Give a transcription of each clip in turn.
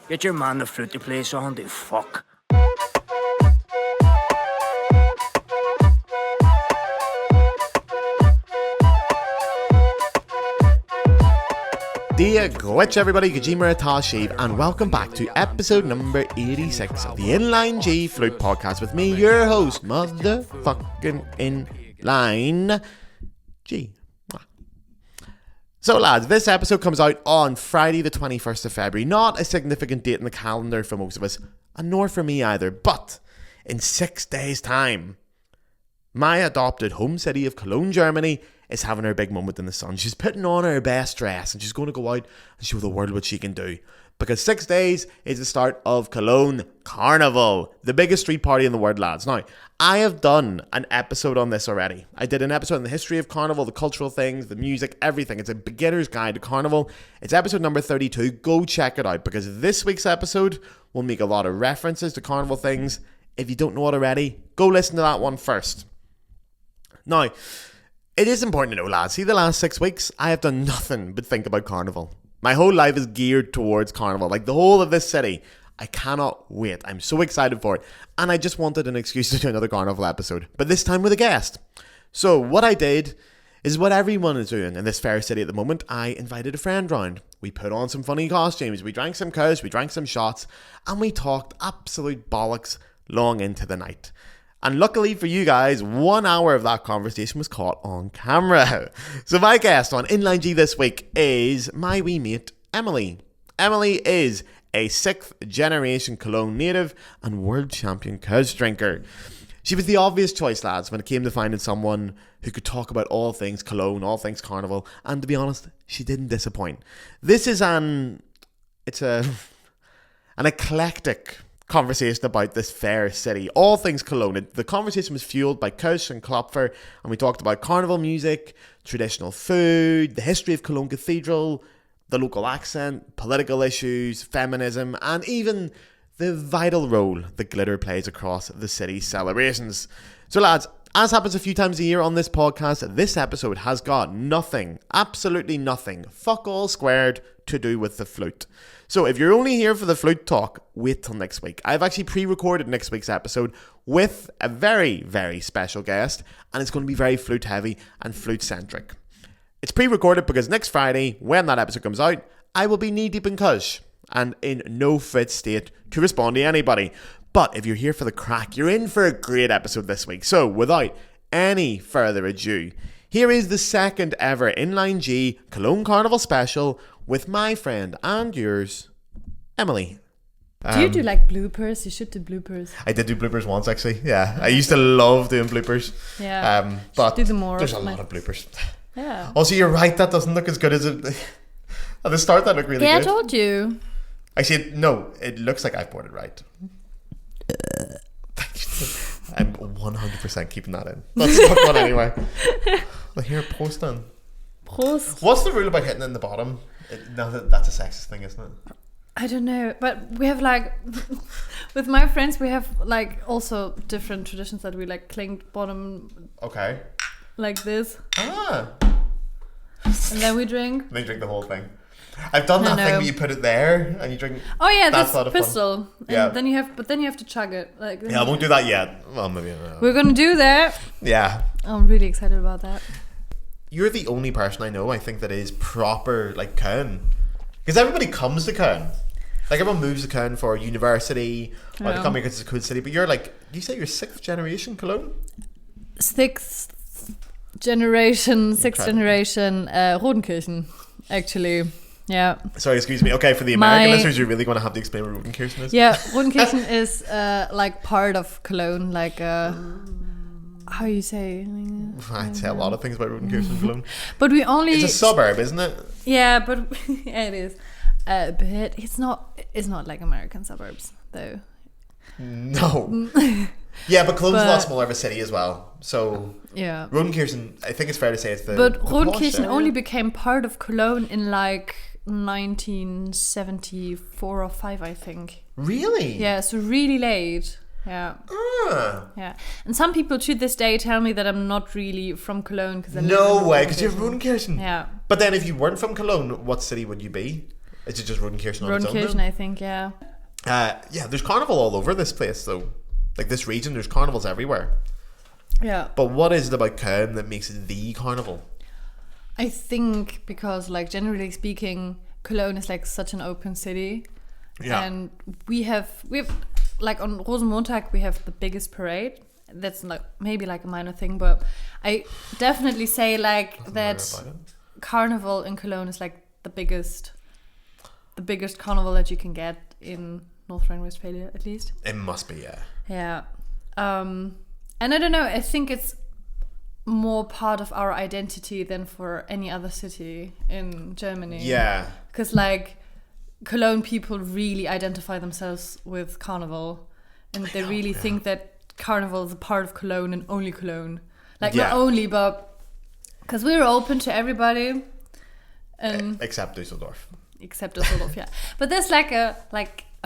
Get your man the flute to play song, the fuck. Dear Gwitch everybody, Kajima Atashiv, and welcome back to episode number 86 of the Inline G Flute podcast with me, your host, motherfucking Inline G. So lads, this episode comes out on Friday the 21st of February. Not a significant date in the calendar for most of us, and nor for me either, but in 6 days' time, my adopted home city of Cologne, Germany, is having her big moment in the sun. She's putting on her best dress and she's going to go out and show the world what she can do. Because 6 days is the start of Cologne Karneval, the biggest street party in the world, lads. Now, I have done an episode on this already. I did an episode on the history of Carnival, the cultural things, the music, everything. It's a beginner's guide to Carnival. It's episode number 32. Go check it out because this week's episode will make a lot of references to Carnival things. If you don't know it already, go listen to that one first. Now, it is important to know, lads, see the last 6 weeks, I have done nothing but think about Carnival. My whole life is geared towards Carnival, like the whole of this city. I cannot wait. I'm so excited for it. And I just wanted an excuse to do another Carnival episode, but this time with a guest. So what I did is what everyone is doing in this fair city at the moment. I invited a friend round. We put on some funny costumes, we drank some Kölsch, we drank some shots, and we talked absolute bollocks long into the night. And luckily for you guys, 1 hour of that conversation was caught on camera. So my guest on Inline G this week is my wee mate, Emily. Emily is a 6th generation Cologne native and world champion Kölsch drinker. She was the obvious choice, lads, when it came to finding someone who could talk about all things Cologne, all things Carnival. And to be honest, she didn't disappoint. This is an eclectic conversation about this fair city, all things Cologne. The conversation was fueled by Kölsch and Klopfer, and we talked about Carnival music, traditional food, the history of Cologne Cathedral, the local accent, political issues, feminism, and even the vital role that glitter plays across the city's celebrations. So lads, as happens a few times a year on this podcast, this episode has got nothing, absolutely nothing, fuck all squared, to do with the flute. So if you're only here for the flute talk, wait till next week. I've actually pre-recorded next week's episode with a very, very special guest, and it's going to be very flute heavy and flute centric. It's pre-recorded because next Friday, when that episode comes out, I will be knee-deep in Kölsch and in no fit state to respond to anybody. But if you're here for the crack, you're in for a great episode this week. So without any further ado, here is the second ever Inline G Cologne Carnival special with my friend and yours, Emily. Do you do like bloopers? You should do bloopers. I did do bloopers once, actually. Yeah, I used to love doing bloopers. Yeah, but do them more. There's a lot of bloopers. Yeah. Also, you're right. That doesn't look as good as it. At the start, that looked really good. Yeah, I told you. Actually, no. It looks like I've poured it right. I'm 100% keeping that in. That's not one anyway. Well, here, post on. Prost. What's the rule about hitting in the bottom? No, that's a sexist thing, isn't it? I don't know, but we have like with my friends we have like also different traditions that we like clink bottom. Okay. Like this. Ah. And then we drink. They drink the whole thing. I've done that thing where you put it there and you drink. Oh yeah, that's a lot of pistol. Fun. Yeah. And then you have to chug it. Like. Yeah, I won't do that yet. Well, maybe. We're gonna do that. Yeah. I'm really excited about that. You're the only person I know, I think, that is proper, like, Köln. Because everybody comes to Köln. Like, everyone moves to Köln for university, or they come here because it's a cool city. But you're like, you say you're 6th generation Cologne? 6th generation Rodenkirchen, actually. Yeah. Sorry, excuse me. Okay, for the American listeners, you're really going to have to explain what Rodenkirchen is? Yeah, Rodenkirchen is, like, part of Cologne, like, how you say? I'd say a lot of things about Rodenkirchen Cologne. But we only... It's a suburb, isn't it? Yeah, but yeah, it is. But it's not like American suburbs, though. No. Yeah, but Cologne's a lot smaller of a city as well. So yeah, Rodenkirchen, I think it's fair to say it's the... But Rodenkirchen only became part of Cologne in like 1974 or 5, I think. Really? Yeah, so really late. Yeah. Yeah. And some people to this day tell me that I'm not really from Cologne because no way, because you're Rodenkirchen. Yeah. But then if you weren't from Cologne, what city would you be? Is it just Rodenkirchen on its own? Rodenkirchen, I think, yeah. Yeah, there's carnival all over this place though. Like this region, there's carnivals everywhere. Yeah. But what is it about Köln that makes it the carnival? I think because, like, generally speaking, Cologne is like such an open city. Yeah. And we have like on Rosenmontag we have the biggest parade. That's like maybe like a minor thing, but I definitely say like that Carnival in Cologne is like the biggest carnival that you can get in North Rhine-Westphalia, at least. It must be, yeah. Yeah. And I don't know, I think it's more part of our identity than for any other city in Germany. Yeah. Because like Cologne people really identify themselves with Carnival, and they really think that Carnival is a part of Cologne and only Cologne. Like not only, but because we're open to everybody. And except Düsseldorf. Except Düsseldorf, yeah. But there's like a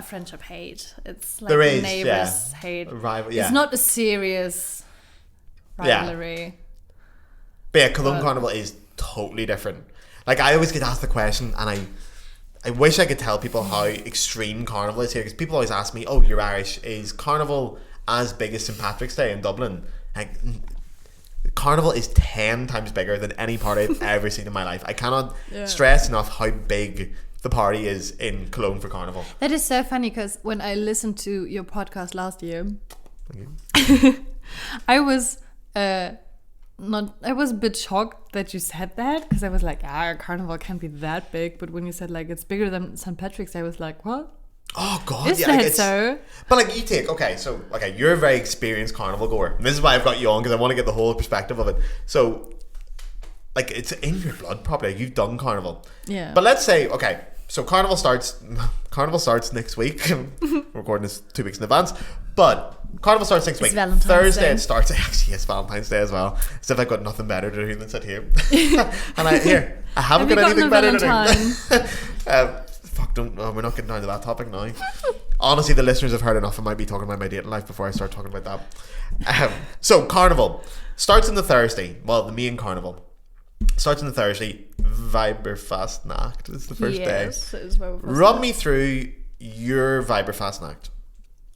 friendship hate. It's like there a is, neighbors hate. Rival, yeah. It's not a serious rivalry. Yeah. But yeah, Cologne Carnival is totally different. Like I always get asked the question, and I wish I could tell people how extreme Carnival is here, because people always ask me, "Oh, you're Irish. Is Carnival as big as St. Patrick's Day in Dublin?" Like, Carnival is 10 times bigger than any party I've ever seen in my life. I cannot stress enough how big the party is in Cologne for Carnival. That is so funny, because when I listened to your podcast last year, I was a bit shocked that you said that, because I was like, Carnival can't be that big. But when you said like it's bigger than St. Patrick's Day, I was like, what? Oh God, is that so? But like you take, you're a very experienced carnival goer, and this is why I've got you on, because I want to get the whole perspective of it. So like it's in your blood properly. You've done carnival. Yeah. But let's say, so carnival starts next week. We're recording this 2 weeks in advance, but carnival starts next week. Valentine's Thursday Day. It starts. Actually, it's Valentine's Day as well. As if I've got nothing better to do than sit here. And I haven't got anything better to do. We're not getting down to that topic now. Honestly, the listeners have heard enough. I might be talking about my dating life before I start talking about that. So carnival starts on the Thursday. Well, the main carnival starts on the Thursday. Weiberfastnacht is the first day. Yes, it is Weiberfastnacht. Run me through your Weiberfastnacht.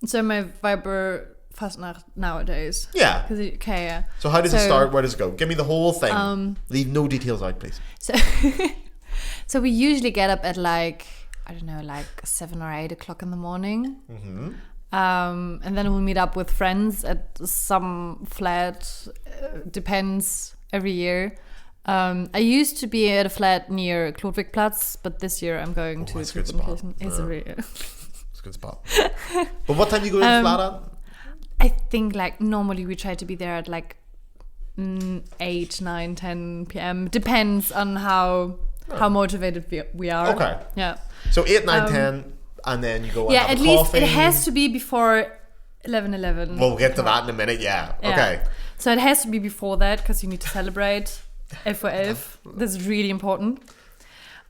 So my Weiberfastnacht nowadays. Yeah. Yeah. So how does it start? Where does it go? Give me the whole thing. Leave no details out, please. So we usually get up at like, I don't know, like 7 or 8 o'clock in the morning. Mm-hmm. And then we'll meet up with friends at some flat, depends, every year. I used to be at a flat near Klodwigplatz, but this year I'm going to Rodenkirchen. It's a good spot. But what time do you go to the flat at? I think like normally we try to be there at like 8, 9, 10 p.m. Depends on how motivated we are. Okay. Yeah. So 8, 9, 10, and then you go and have at a least coffee. it has to be before 11:11. We'll get to that in a minute, yeah. Okay. So it has to be before that, because you need to celebrate 11:11. This is really important.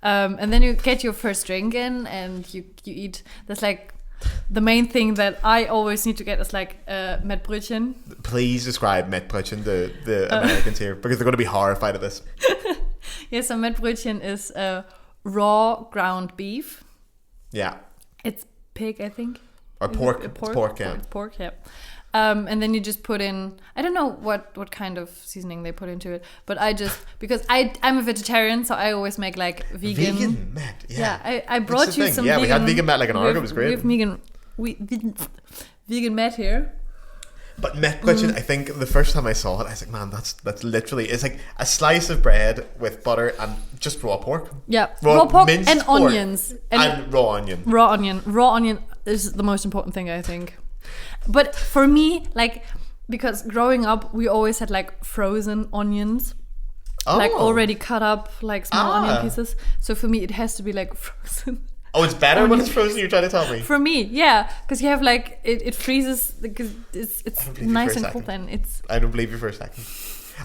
And then you get your first drink in, and you eat. That's like the main thing that I always need to get is like Mettbrötchen. Please describe Mettbrötchen to the Americans here, because they're going to be horrified at this. Yes, so Mettbrötchen is raw ground beef. Yeah. It's pig, I think. Or pork. Pork, yeah. Pork, yeah. And then you just put in, I don't know what kind of seasoning they put into it, but I just, because I'm a vegetarian, so I always make like vegan. Vegan Met, yeah. Yeah, I brought you some vegan. Yeah, we had vegan Met like an hour ago, it was great. We have vegan Met here. But Mettbrötchen, I think the first time I saw it, I was like, man, that's literally, it's like a slice of bread with butter and just raw pork. Yeah, raw pork and pork onions. And raw onion. Raw onion is the most important thing, I think. But for me, like, because growing up, we always had like frozen onions. Like already cut up, like small onion pieces. So for me, it has to be like frozen. Oh, it's better when it's frozen, you're trying to tell me? For me, yeah. Because you have like, it freezes, because it's nice and cool then. I don't believe you for a second.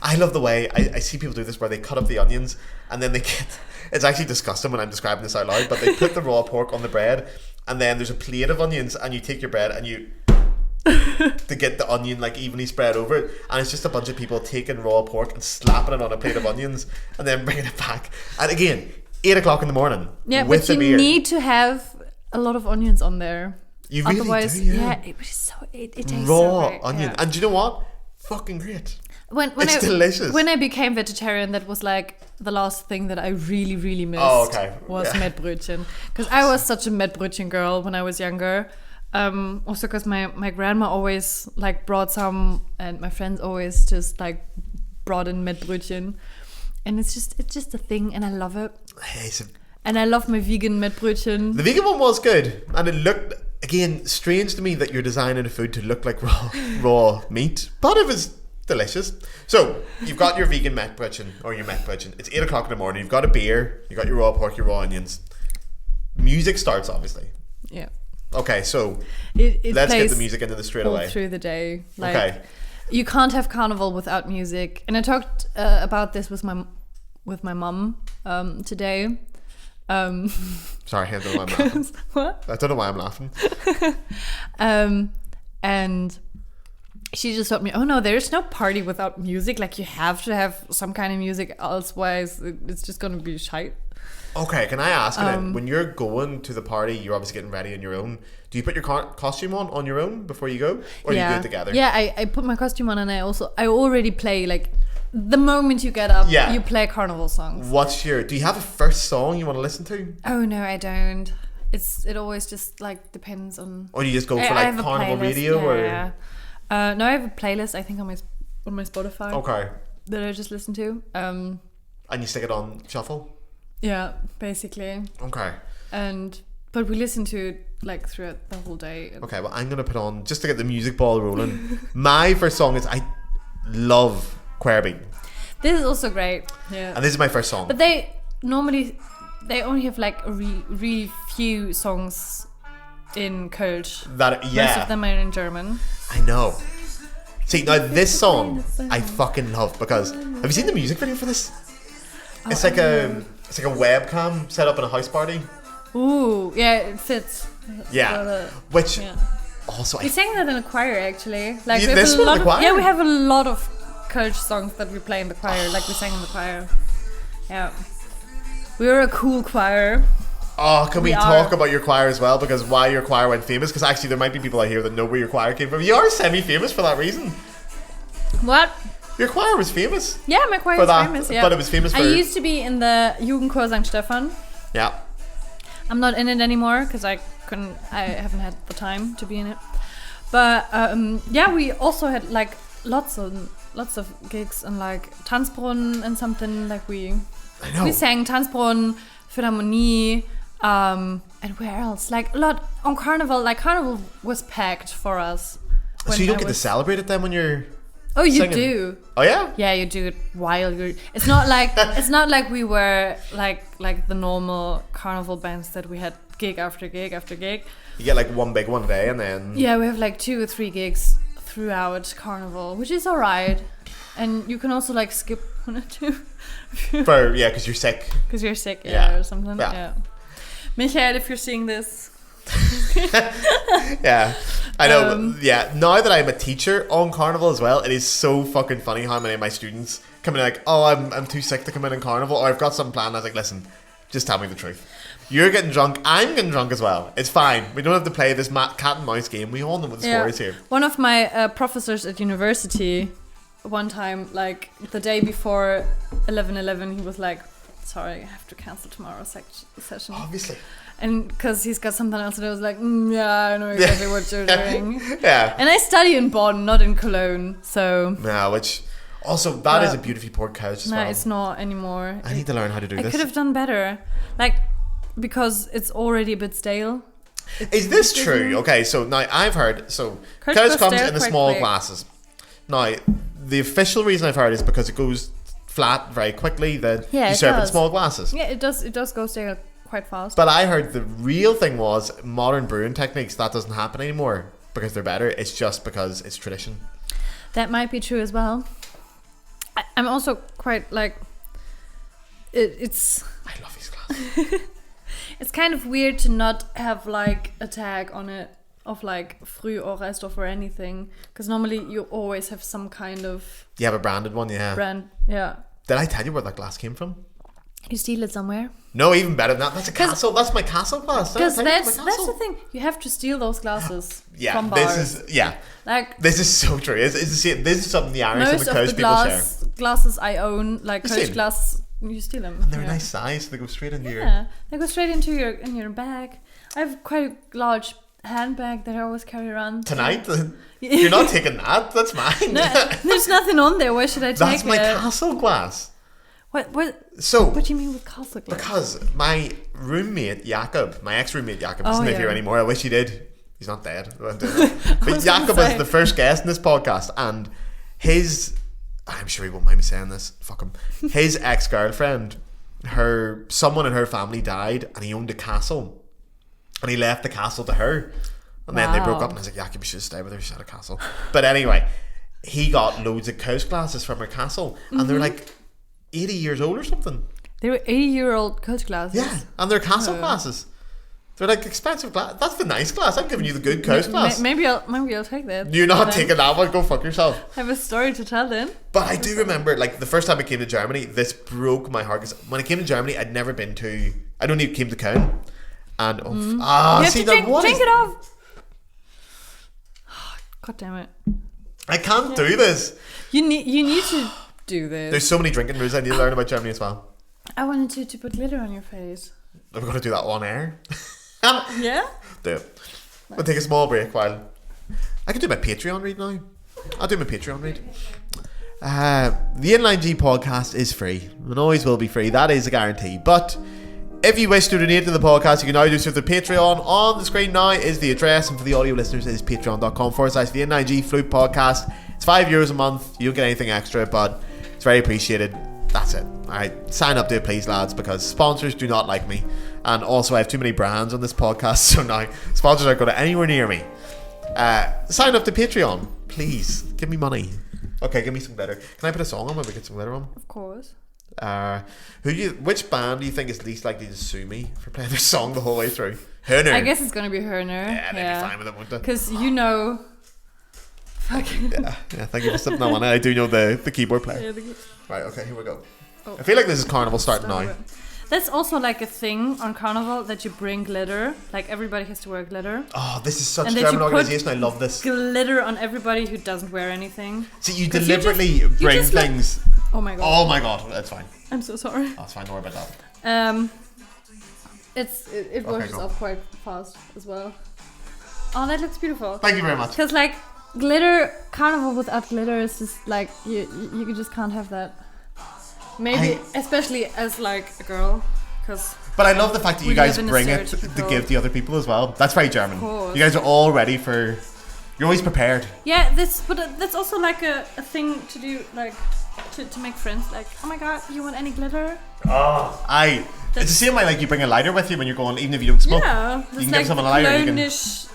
I love the way, I see people do this where they cut up the onions and then they get, it's actually disgusting when I'm describing this out loud, but they put the raw pork on the bread and then there's a plate of onions and you take your bread and you to get the onion like evenly spread over it, and it's just a bunch of people taking raw pork and slapping it on a plate of onions and then bringing it back. And again, 8 o'clock in the morning. Yeah, with but the you beer. need to have a lot of onions on there. You really Otherwise, do, yeah. it tastes Raw so great. onion. Yeah. And do you know what? Fucking great. It's delicious. When I became vegetarian, that was like the last thing that I really, really missed. Was Mettbrötchen. Because I was such a Mettbrötchen girl when I was younger. Also because my grandma always like brought some, and my friends always just like brought in Mettbrötchen. And it's just a thing, and I love it. And I love my vegan Mettbrötchen. The vegan one was good, and it looked, again, strange to me that you're designing a food to look like raw meat, but it was delicious. So you've got your vegan Mettbrötchen, or your Mettbrötchen. It's 8 o'clock in the morning. You've got a beer. You've got your raw pork, your raw onions. Music starts, obviously. Yeah. Okay, so it let's plays get the music into this straight all away. through the day. Like, Okay. You can't have Carnival without music. And I talked about this with my mum today. Sorry, I don't know why I'm laughing. What? I don't know why I'm laughing. And she just told me, oh no, there's no party without music. Like, you have to have some kind of music, otherwise it's just gonna be shite. Okay, can I ask, when you're going to the party, you're obviously getting ready on your own. Do you put your costume on your own before you go? Or you do it together? Yeah, I put my costume on, and I already play, like, the moment you get up, you play Carnival songs. Do you have a first song you want to listen to? Oh no, I don't. It always just like depends on. Or do you just go for like Carnival radio or? Yeah. No, I have a playlist. I think on my Spotify. Okay. That I just listen to. And you stick it on shuffle. Yeah, basically. Okay. But we listen to it like throughout the whole day. Okay, well, I'm gonna put on just to get the music ball rolling. My first song is I love Querby. This is also great. Yeah. And this is my first song. But they only have like a really few songs in Kölsch. Most of them are in German. I know. See, now this song I fucking love because have you seen the music video for this? It's like a webcam set up in a house party. Ooh, yeah, it fits. Which also we sang that in a choir actually. Like we have a lot of Kölsch songs that we play in the choir. Like we sang in the choir. Yeah, we were a cool choir. Oh, can we talk about your choir as well? Because why your choir went famous? Because actually there might be people out here that know where your choir came from. You are semi-famous for that reason. What? Your choir was famous. Yeah, my choir was famous. Yeah, but it was famous for. I used to be in the Jugendchor St. Stefan. Yeah. I'm not in it anymore because I haven't had the time to be in it. But we also had like lots of gigs and like Tanzbrunnen and something like we sang Tanzbrunnen, Philharmonie, and where else? Like a lot on Carnival. Like Carnival was packed for us. So you don't get to celebrate it then when you're. Oh, you singing. do. Oh yeah. Yeah, you do it while you're. It's not like we were like the normal Carnival bands that we had gig after gig after gig. You get like one big one a day, and then. Yeah, we have like 2 or 3 gigs throughout Carnival, which is alright. And you can also like skip 1 or 2. Because you're sick. Because you're sick, or something. Yeah. Michael, if you're seeing this. Yeah, I know. Now that I'm a teacher on Carnival as well, it is so fucking funny how many of my students come in like, oh, I'm too sick to come in Carnival, or I've got some plan. I was like, listen, just tell me the truth. You're getting drunk, I'm getting drunk as well. It's fine. We don't have to play this cat and mouse game. We all know what the score is here. One of my professors at university, one time, like the day before 11/11, he was like, sorry, I have to cancel tomorrow's session. Obviously. And because he's got something else, and I was like, I know exactly what you're doing. Yeah. And I study in Bonn, not in Cologne, so. Yeah, which also that is a beautifully poured couch as well. No, it's not anymore. I need to learn how to do this. I could have done better, like because it's already a bit stale. Is this true? Okay, so now I've heard Kölsch comes in the small glasses. Now the official reason I've heard is because it goes flat very quickly. That you serve in small glasses. Yeah, it does. It does go stale quite fast. But I heard the real thing was modern brewing techniques, that doesn't happen anymore because they're better. It's just because it's tradition. That might be true as well. I'm also quite like it's I love these glasses. It's kind of weird to not have like a tag on it of like Früh or Resthoff or anything, because normally you always have some kind of you have a branded one. Brand. Yeah. Did I tell you where that glass came from? You steal it somewhere? No, even better than that. That's a castle. That's my castle glass. Because that's the thing. You have to steal those glasses from bars. This is so true. It's the same. This is something the Irish and the Kölsch people share. Glasses I own, like Kölsch glasses, you steal them. And they're a nice size. So they go straight into your... Yeah, they go straight into your bag. I have quite a large handbag that I always carry around. Tonight? You're not taking that. That's mine. No, there's nothing on there. Why should I take it? That's my castle glass. What do you mean with castle glass? Because my roommate Jakob, my ex-roommate Jakob, isn't here anymore. I wish he did. He's not dead. But Jakob was the first guest in this podcast, and I'm sure he won't mind me saying this. Fuck him. His ex-girlfriend, someone in her family died, and he owned a castle, and he left the castle to her, and then they broke up. And I was like, Jakob, you should stay with her. She had a castle. But anyway, he got loads of Kölsch glasses from her castle, and they're like 80 years old or something. They were 80-year-old Kölsch glasses. Yeah, and they're castle glasses. They're like expensive glass. That's the nice glass. I'm giving you the good Kölsch glass. Maybe I'll take that. You're not taking that one. Go fuck yourself. I have a story to tell then. But I do remember, like, the first time I came to Germany, this broke my heart. Because when I came to Germany, I'd never been to... I'd only came to Köln. And... you have to drink it off. God damn it. I can't do this. You need to do this. There's so many drinking rules I need to learn about Germany as well. I wanted to put glitter on your face. Are we going to do that on air? Yeah? Do it. We'll take a small break while... I can do my Patreon read now. I'll do my Patreon read. The Inline G podcast is free. And always will be free. That is a guarantee. But if you wish to donate to the podcast, you can now do so through Patreon. On the screen now is the address. And for the audio listeners, it is patreon.com/the Inline G Flute podcast. It's €5 a month. You don't get anything extra, but it's very appreciated. That's it. Alright, sign up to it please, lads, because sponsors do not like me. And also I have too many brands on this podcast, so now sponsors aren't going to anywhere near me. Sign up to Patreon, please. Give me money. Okay, give me some glitter. Can I put a song on when we get some glitter on? Of course. Which band do you think is least likely to sue me for playing their song the whole way through? Hohner. I guess it's going to be Hohner. Yeah, they'd be fine with it, won't they? Because you know... yeah, thank you for slipping that one. I do know the keyboard player. Yeah, right, okay, here we go. I feel like this is Carnival starting now. That's also like a thing on Carnival that you bring glitter. Like everybody has to wear glitter. Oh, this is such a German organisation. I love this. Glitter on everybody who doesn't wear anything. So you deliberately bring things. Oh my god. Oh my god, that's fine. I'm so sorry. Oh, it's fine. Don't worry about that. It washes off quite fast as well. Oh, that looks beautiful. Thank you very much. Because like glitter, Carnival without glitter is just like you just can't have that. Maybe, especially as like a girl, because. But I love the fact that you guys bring it to give to other people as well. That's very German. You guys are all ready for. You're always prepared. Yeah, that's also like a thing to do, like to make friends. Like, oh my god, you want any glitter? It's the same way like you bring a lighter with you when you're going, even if you don't smoke. Yeah, you can give someone a lighter. Clownish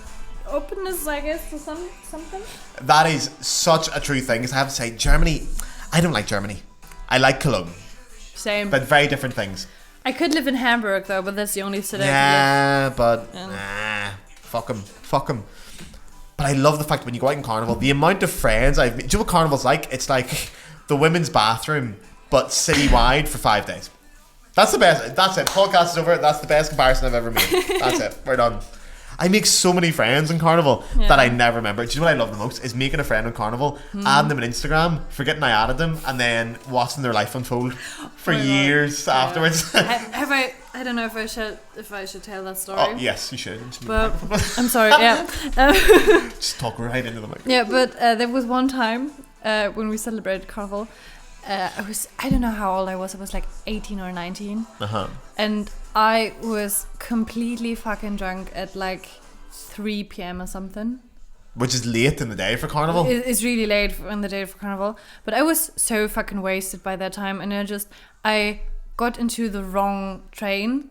openness, I guess, or something. That is such a true thing. Because I have to say, Germany. I don't like Germany. I like Cologne. Same. But very different things. I could live in Hamburg though, but that's the only city I can live. Nah, fuck 'em. But I love the fact that when you go out in Carnival, the amount of friends I've made. Do you know what Carnival's like? It's like the women's bathroom, but citywide for 5 days. That's the best. That's it. Podcast is over. That's the best comparison I've ever made. That's it. We're done. I make so many friends in Carnival that I never remember. Do you know what I love the most? Is making a friend on Carnival, adding them on Instagram, forgetting I added them, and then watching their life unfold for years afterwards. I don't know if I should tell that story. Oh yes, you should. But I'm sorry. Yeah. Just talk right into the mic. Yeah, but there was one time when we celebrated Carnival. I don't know how old I was. I was like 18 or 19. And I was completely fucking drunk at like 3 p.m. or something. Which is late in the day for Carnival. It's really late in the day for Carnival. But I was so fucking wasted by that time. And I got into the wrong train.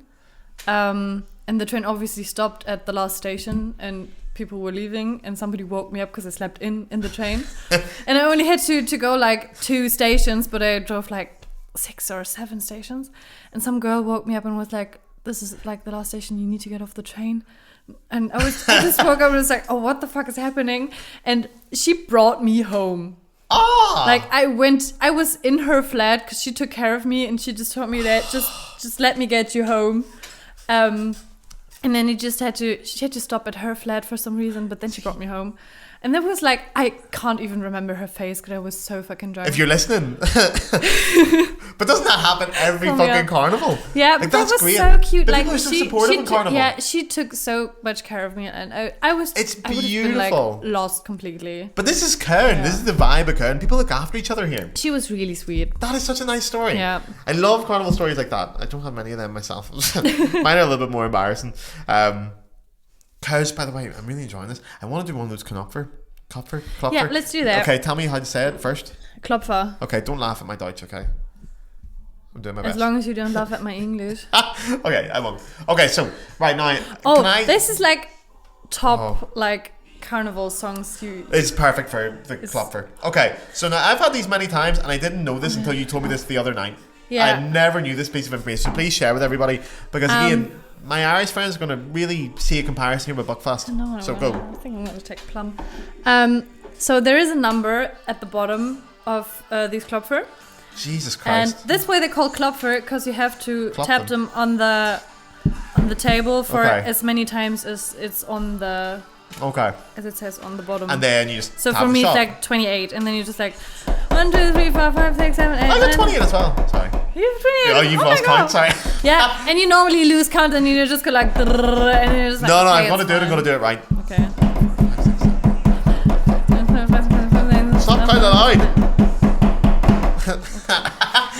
And the train obviously stopped at the last station. And people were leaving. And somebody woke me up because I slept in the train. And I only had to go like 2 stations. But I drove like 6 or 7 stations, and some girl woke me up and was like, "This is like the last station. You need to get off the train." And I just woke up and was like, "Oh, what the fuck is happening?" And she brought me home. Like I was in her flat because she took care of me, and she just told me that just just let me get you home. And then she had to stop at her flat for some reason, but then she brought me home. And that was like, I can't even remember her face because I was so fucking drunk. If you're listening. But doesn't that happen every fucking carnival? Yeah, like, but that's that was great. so cute. The like people are so supportive in carnival. Yeah, she took so much care of me, and I was. It's I would have been beautiful. like lost completely. But this is Köln. Yeah. This is the vibe of Köln. People look after each other here. She was really sweet. That is such a nice story. Yeah. I love carnival stories like that. I don't have many of them myself. Mine are a little bit more embarrassing. Kölsch, by the way, I'm really enjoying this. I want to do one of those Klopfer. Yeah, let's do that. Okay, tell me how to say it first. Klopfer. Okay, don't laugh at my Deutsch, okay? I'm doing my best. As long as you don't laugh at my English. Okay, I won't. Okay, so, right now, this is like top, like, carnival songs. It's perfect for the Klopfer. Okay, so now I've had these many times, and I didn't know this until you told me this the other night. Yeah. I never knew this piece of information, so please share with everybody, because again, my Irish friends are going to really see a comparison here with Buckfast. No, so go. I think I'm going to take plum. So there is a number at the bottom of these Klopfer. Jesus Christ. And this way they're called Klopfer because you have to Klop tap them on the table for Okay. as many times as it's on the Okay. as it says on the bottom. And then you just so tap for the me shot. it's like 28, and then you just like 1, 2, 3, 4, 5, 6, 7, 8. I got 28 as well. Sorry. You have 28. Oh, you've my lost God. count. Sorry. Yeah, and you normally lose count, and you just go like, and you're just like, No, okay, I'm going to do it. I'm going to do it right. Okay. Stop counting loud.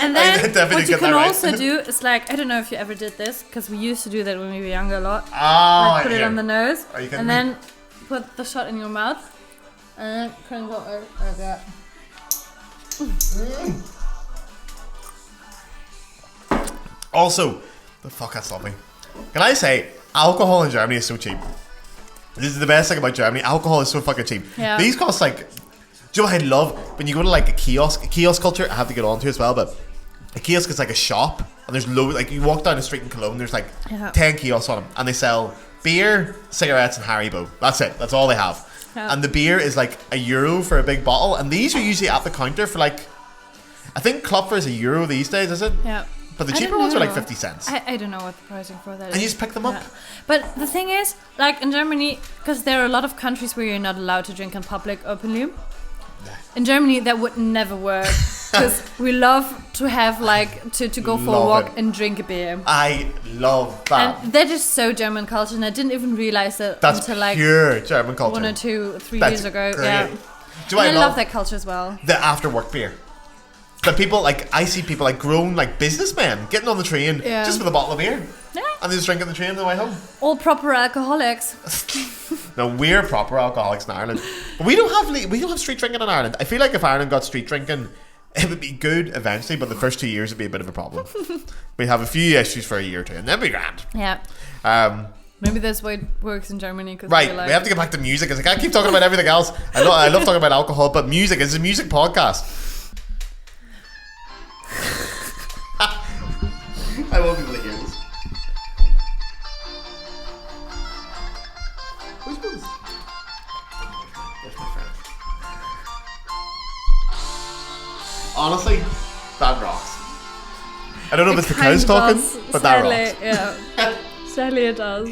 And then definitely what you get can that right. also do is like, I don't know if you ever did this, because we used to do that when we were younger a lot. Ah, Put it on the nose, Are you kidding and me? then put the shot in your mouth, and then kind of go like that. Also, the fuck that's something. Can I say, alcohol in Germany is so cheap. This is the best thing about Germany. Alcohol is so fucking cheap. Yeah. These cost like, do you know what I love? When you go to like a kiosk culture, I have to get on to as well, but a kiosk is like a shop, and there's loads, like you walk down the street in Cologne, there's like 10 kiosks on them, and they sell beer, cigarettes, and Haribo. That's it. That's all they have. Yeah. And the beer is like €1 for a big bottle, and these are usually at the counter for like, I think Klopfer is €1 these days, is it? Yeah. But the I cheaper don't ones are like know. 50 cents. I don't know what the pricing for that is. And you just pick them up. Yeah. But the thing is, like in Germany, because there are a lot of countries where you're not allowed to drink in public openly. In Germany, that would never work. Because we love to have like, to go for a Love walk it. and drink a beer. I love that. And that is so German culture, and I didn't even realize that That's until like pure German culture. 1 or 2, 3 That's years ago. great. Yeah. Do you know what And I love that culture as well. The after work beer. But people like, I see people like grown like businessmen getting on the train just with a bottle of beer. Yeah. And they just drink on the train on the way home. All proper alcoholics. No, we're proper alcoholics in Ireland. But we don't have street drinking in Ireland. I feel like if Ireland got street drinking, it would be good eventually, but the first 2 years would be a bit of a problem. We'd have a few issues for a year or two, and then we'd be grand. Yeah. Maybe that's why it works in Germany. Cause Right, like, we have to get back to music, because I can't keep talking about everything else. I love talking about alcohol, but music is a music podcast. I want people to hear this. Who's this? There's my friend. Honestly, that rocks. I don't know if it's the cows talking, but that rocks. Yeah. Sadly it does.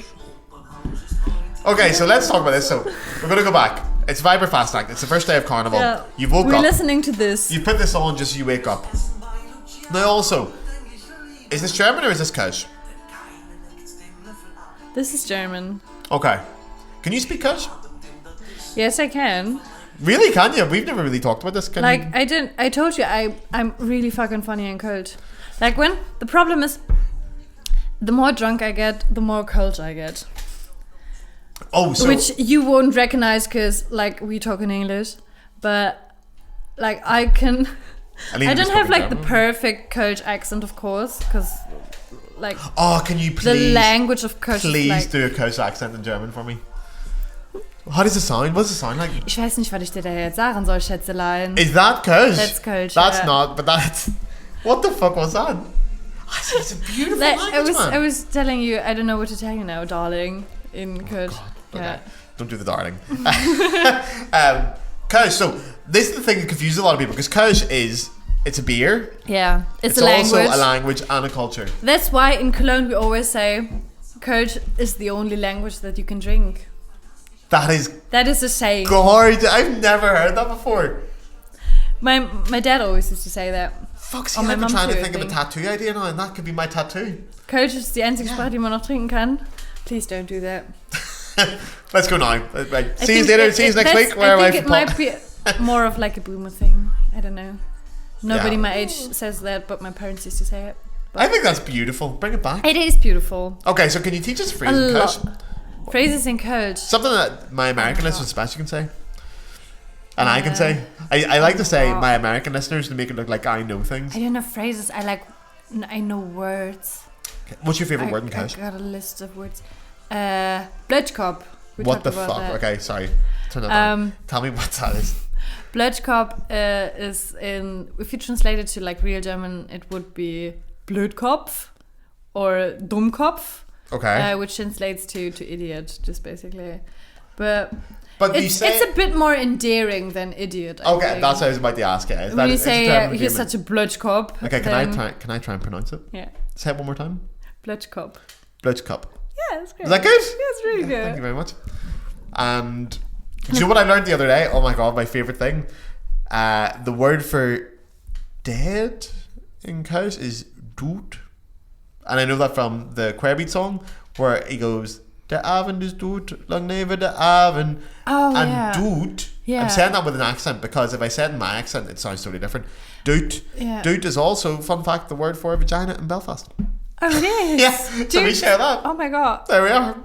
Okay, so let's talk about this. So we're gonna go back. It's Viber Fast Act. It's the first day of Carnival. Yeah. You've woke We're up. listening to this. You put this on just so you wake up. Now also, is this German or is this Kölsch? This is German. Okay. Can you speak Kölsch? Yes, I can. Really, can you? We've never really talked about this. Can Like, you? I told you, I'm really fucking funny in Kölsch. Like, the problem is, the more drunk I get, the more Kölsch I get. Oh, so... Which you won't recognize because, like, we talk in English. But, like, I can... I don't have, like, the perfect Kölsch accent, of course. Because, like... Oh, can you please... The language of Kölsch Please is like... do a Kölsch accent in German for me. How does it sound? What does it sound like? Ich weiß nicht, was ich dir da jetzt sagen soll, Schätzelein. Is that Kölsch? That's Kölsch, That's yeah. not, but that's... What the fuck was that? It's a beautiful Like, language, man. I was telling you, I don't know what to tell you now, darling, in Kölsch. Okay. Yeah. Don't do the darling. Kölsch, so this is the thing that confuses a lot of people, because Kölsch is It's a beer. Yeah, it's a also language. a language and a culture. That's why in Cologne we always say Kölsch is the only language that you can drink. That is a saying. God, I've never heard that before. My dad always used to say that. Fuck, see, Oh, my I've been mum trying to too, I think of a think. tattoo idea now, and that could be my tattoo. Kölsch ist die einzige Sprache, die man noch trinken kann. Please don't do that. Let's go now. Right. I See you think later. See you next week. Where I am think it might be more of like a boomer thing. I don't know. Nobody my age says that, but my parents used to say it. I think that's beautiful. Bring it back. It is beautiful. Okay, so can you teach us a phrase A in lot. Kölsch? Phrases in Kölsch. Something that my American listeners especially can say. And I can say. I like to say my American listeners to make it look like I know things. I don't know phrases. I know words. Okay. What's your favourite word in Kölsch? I got a list of words. Blödkop. We What talked the about fuck? that. Okay, sorry. Turn that down. Tell me what that is. Blödkop is if you translate it to like real German, it would be Blödkopf or Dummkopf. Okay. Which translates to idiot, just basically. But you say it's a bit more endearing than idiot. I okay, think. that's what I was about to ask. Yeah, When you say you're such a Blödkop. Okay, can I try and pronounce it? Yeah. Say it one more time. Blödkop. Blödkop. Yeah, that's great. Is that good? Yeah, it's really good. Thank you very much. And do you know what I learned the other day? Oh my god, my favourite thing. The word for dead in Kölsch is dood. And I know that from the Querbeat song where he goes, "Der Abend ist dood, lang lebe der Abend." Oh, and yeah. dood, Yeah. I'm saying that with an accent because if I said it in my accent, it sounds totally different. Dood. Yeah. Dood is also, fun fact, the word for vagina in Belfast. Oh, it is? Yeah, so we share that. Oh my god. There we are.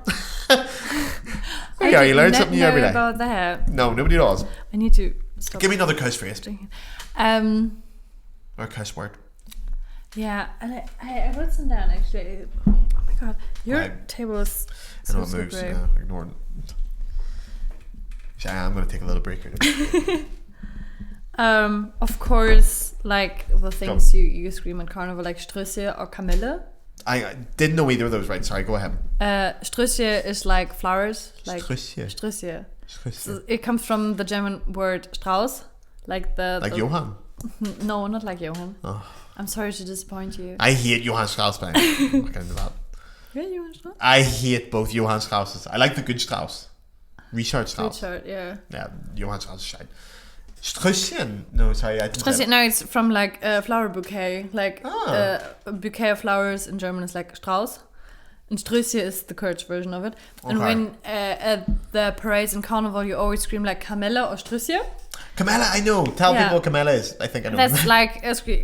There you go, you learn something new every day. About that. No, nobody does. I need to stop. Give me another Kölsch phrase. Or a Kölsch word. Yeah, and I wrote some down actually. Oh my god, your table is I know so it moves. great. Yeah, ignore it. Yeah, I'm going to take a little break here. Of course, like the things you scream at Karneval, like Strösje or Kamille. I didn't know either of those, right? Sorry, go ahead. Strösje is like flowers. Like Strösje. Strösje. Strösje. So it comes from the German word Strauß. Like Like the Johann. No, not like Johann. Oh. I'm sorry to disappoint you. I hate Johann Strauss, man. I'm not going to do that. Yeah, Johann Strauss? I hate both Johann Strausses. I like the good Strauss. Richard Strauss. Richard, yeah. Yeah, Johann Strauss is shite. Strösschen. No, sorry, I didn't say Strösje, no, it's from like a flower bouquet. Like Ah. a bouquet of flowers in German is like Strauß. And Strösje is the Kölsch version of it. And Okay. when at the parades in Carnival, you always scream like Kamelle or Strösje. Camilla, I know. Tell Yeah. people what Camilla is. I think I know. That's like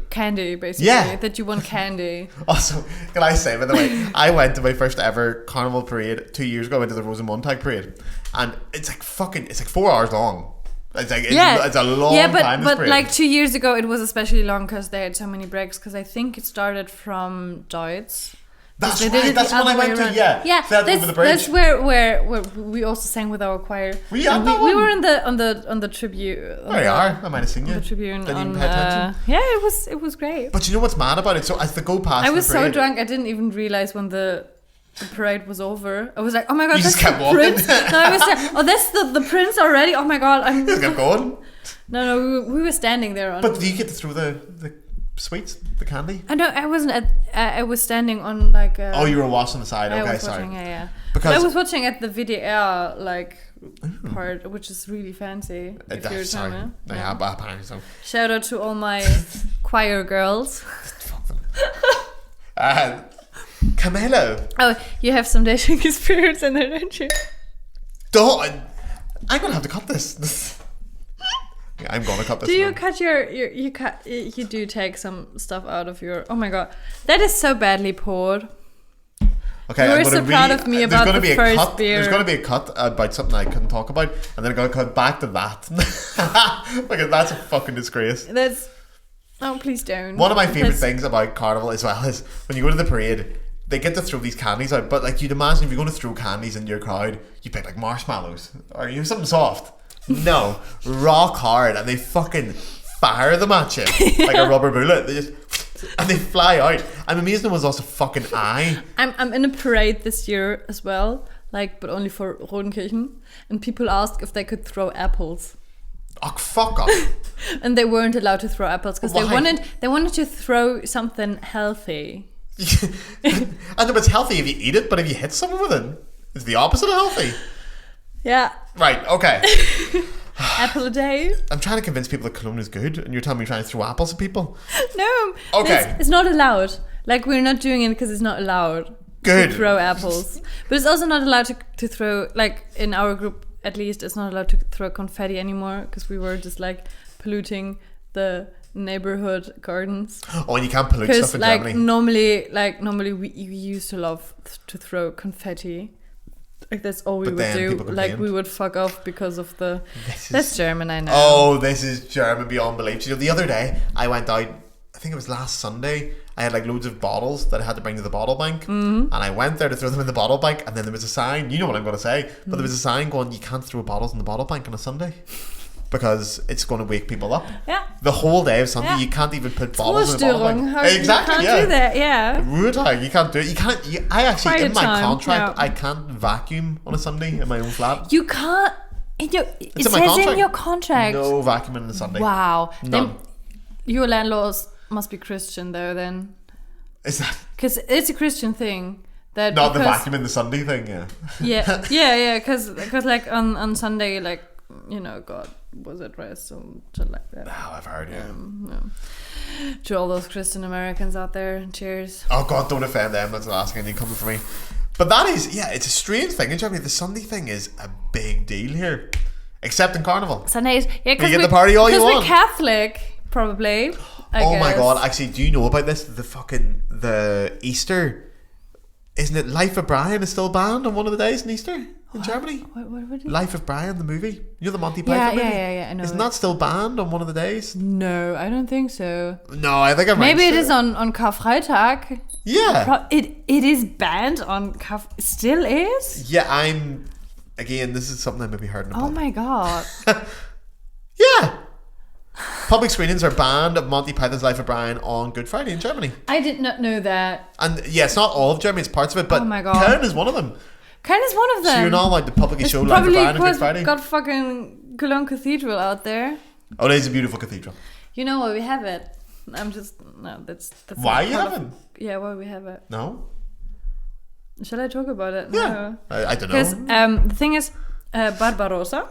candy, basically. Yeah. That you want candy. Also, can I say, by the way, I went to my first ever Carnival parade 2 years ago. I went to the Rosenmontag parade. And it's like 4 hours long. It's like, it's a long time, this but parade. like 2 years ago, it was especially long because they had so many breaks. Because I think it started from Deutz. That's They did right, it that's the the one I other way went to, around. yeah. Yeah, So that's over the bridge. that's where we also sang with our choir. Were you at And that we one? were on the tribute. There you are. I might have seen you. The tribune Didn't on even pay attention. yeah, it was great. But you know what's mad about it? So as they go past I was the so parade, drunk I didn't even realize when the parade was over. I was like, oh my god, You that's just kept the walking. prince. No, I was like, oh, that's the prince already. Oh my god, I'm. just kept going. No, we were standing there on. But do you get to throw the sweets, the candy? I know I wasn't at. I was standing on like. Oh, you were watching the side. I Okay, was sorry. watching, yeah. Because But I was watching at the VDR like part, which is really fancy. If you're sorry. German. Yeah, apparently so. Shout out to all my choir girls. Fuck them. Camilla. Oh, you have some dating experience in there, don't you? I'm gonna have to cut this. Yeah, I'm gonna cut this. Do you one. cut you do take some stuff out of your, oh my god, that is so badly poured. Okay, You I'm were gonna so proud of me about gonna the be a first cut. beer. There's gonna be a cut about something I couldn't talk about, and then I'm gonna cut back to that. Because that's a fucking disgrace. That's, oh please don't. One of my favourite That's- things about Carnival as well is when you go to the parade, they get to throw these candies out, but like you'd imagine if you're going to throw candies in your crowd, you pick like marshmallows or you have something soft. No, rock hard, and they fucking fire them at you like a rubber bullet. They just and they fly out. I'm amazed there was also fucking eye. I'm in a parade this year as well, like but only for Rodenkirchen, and people asked if they could throw apples. Oh, fuck up. And they weren't allowed to throw apples because Why? they wanted to throw something healthy. I know it's healthy if you eat it, but if you hit someone with it, it's the opposite of healthy. Yeah. Right, okay. Apple a day? I'm trying to convince people that Cologne is good, and you're telling me you're trying to throw apples at people? No. Okay. It's not allowed. Like, we're not doing it because it's not allowed Good. to throw apples. But it's also not allowed to throw, like, in our group at least, it's not allowed to throw confetti anymore because we were just, like, polluting the neighborhood gardens. Oh, and you can't pollute stuff in Germany. Normally we used to love to throw confetti. Like that's all we would do. Like we would fuck off because of the. That's German, I know. Oh, this is German beyond belief. You know, the other day I went out. I think it was last Sunday. I had like loads of bottles that I had to bring to the bottle bank, and I went there to throw them in the bottle bank. And then there was a sign. You know what I'm going to say, but there was a sign going, "You can't throw bottles in the bottle bank on a Sunday." Because it's going to wake people up. Yeah. The whole day of Sunday, you can't even put bottles in the bottle bank. Exactly. You can't do that. Yeah. Ruhetag, you can't do it. You can't. I actually Quiet in my time, contract, yeah. I can't vacuum on a Sunday in my own flat. You can't. It in says my contract. in your contract. No vacuuming on a Sunday. Wow. None. Then your landlords must be Christian though. Then. Is that? Because it's a Christian thing. That not the vacuum in the Sunday thing. Yeah. Yeah. Because like on Sunday, like you know, God was at rest or shit like that. Oh, I've heard. Yeah. No. To all those Christian Americans out there, cheers. Oh God, don't offend them. That's the last thing coming for me. But that is, yeah, it's a strange thing in Germany. The Sunday thing is a big deal here, except in Carnival. Sundays, yeah, because you get the party all you want. Because we're Catholic, probably. I guess. My God! Actually, do you know about this? The Easter, isn't it? Life of Brian is still banned on one of the days in Easter in Germany. What Life of Brian, the movie. You know the Monty Python movie? Yeah. I know. Isn't that still banned on one of the days? No, I don't think so. No, I think I'm right. Maybe it is on Karfreitag. Yeah. It is banned on still is? Yeah, again, this is something I maybe heard in a Oh pub. my God. Yeah. Public screenings are banned of Monty Python's Life of Brian on Good Friday in Germany. I did not know that. And yeah, it's not all of Germany, it's parts of it, but Oh my God. Köln is one of them. Köln is one of them. So you're not allowed to publicly show Life of Brian on Good Friday? Got fucking Cologne Cathedral out there. Oh, it is a beautiful cathedral. You know why we have it? That's Why you haven't? Yeah, why we have it. No? Shall I talk about it? Yeah. No. I don't Because know. the thing is, Barbarossa,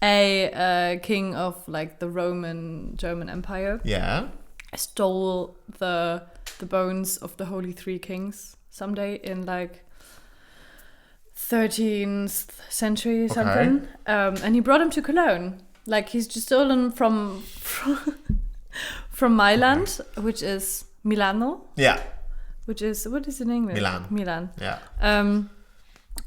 a king of like the German Empire, Yeah. stole the bones of the Holy Three Kings someday in like 13th century something, and he brought him to Cologne. Like he's just stolen from Mailand, which is Milano. Yeah. Which is, what is in English? Milan. Yeah.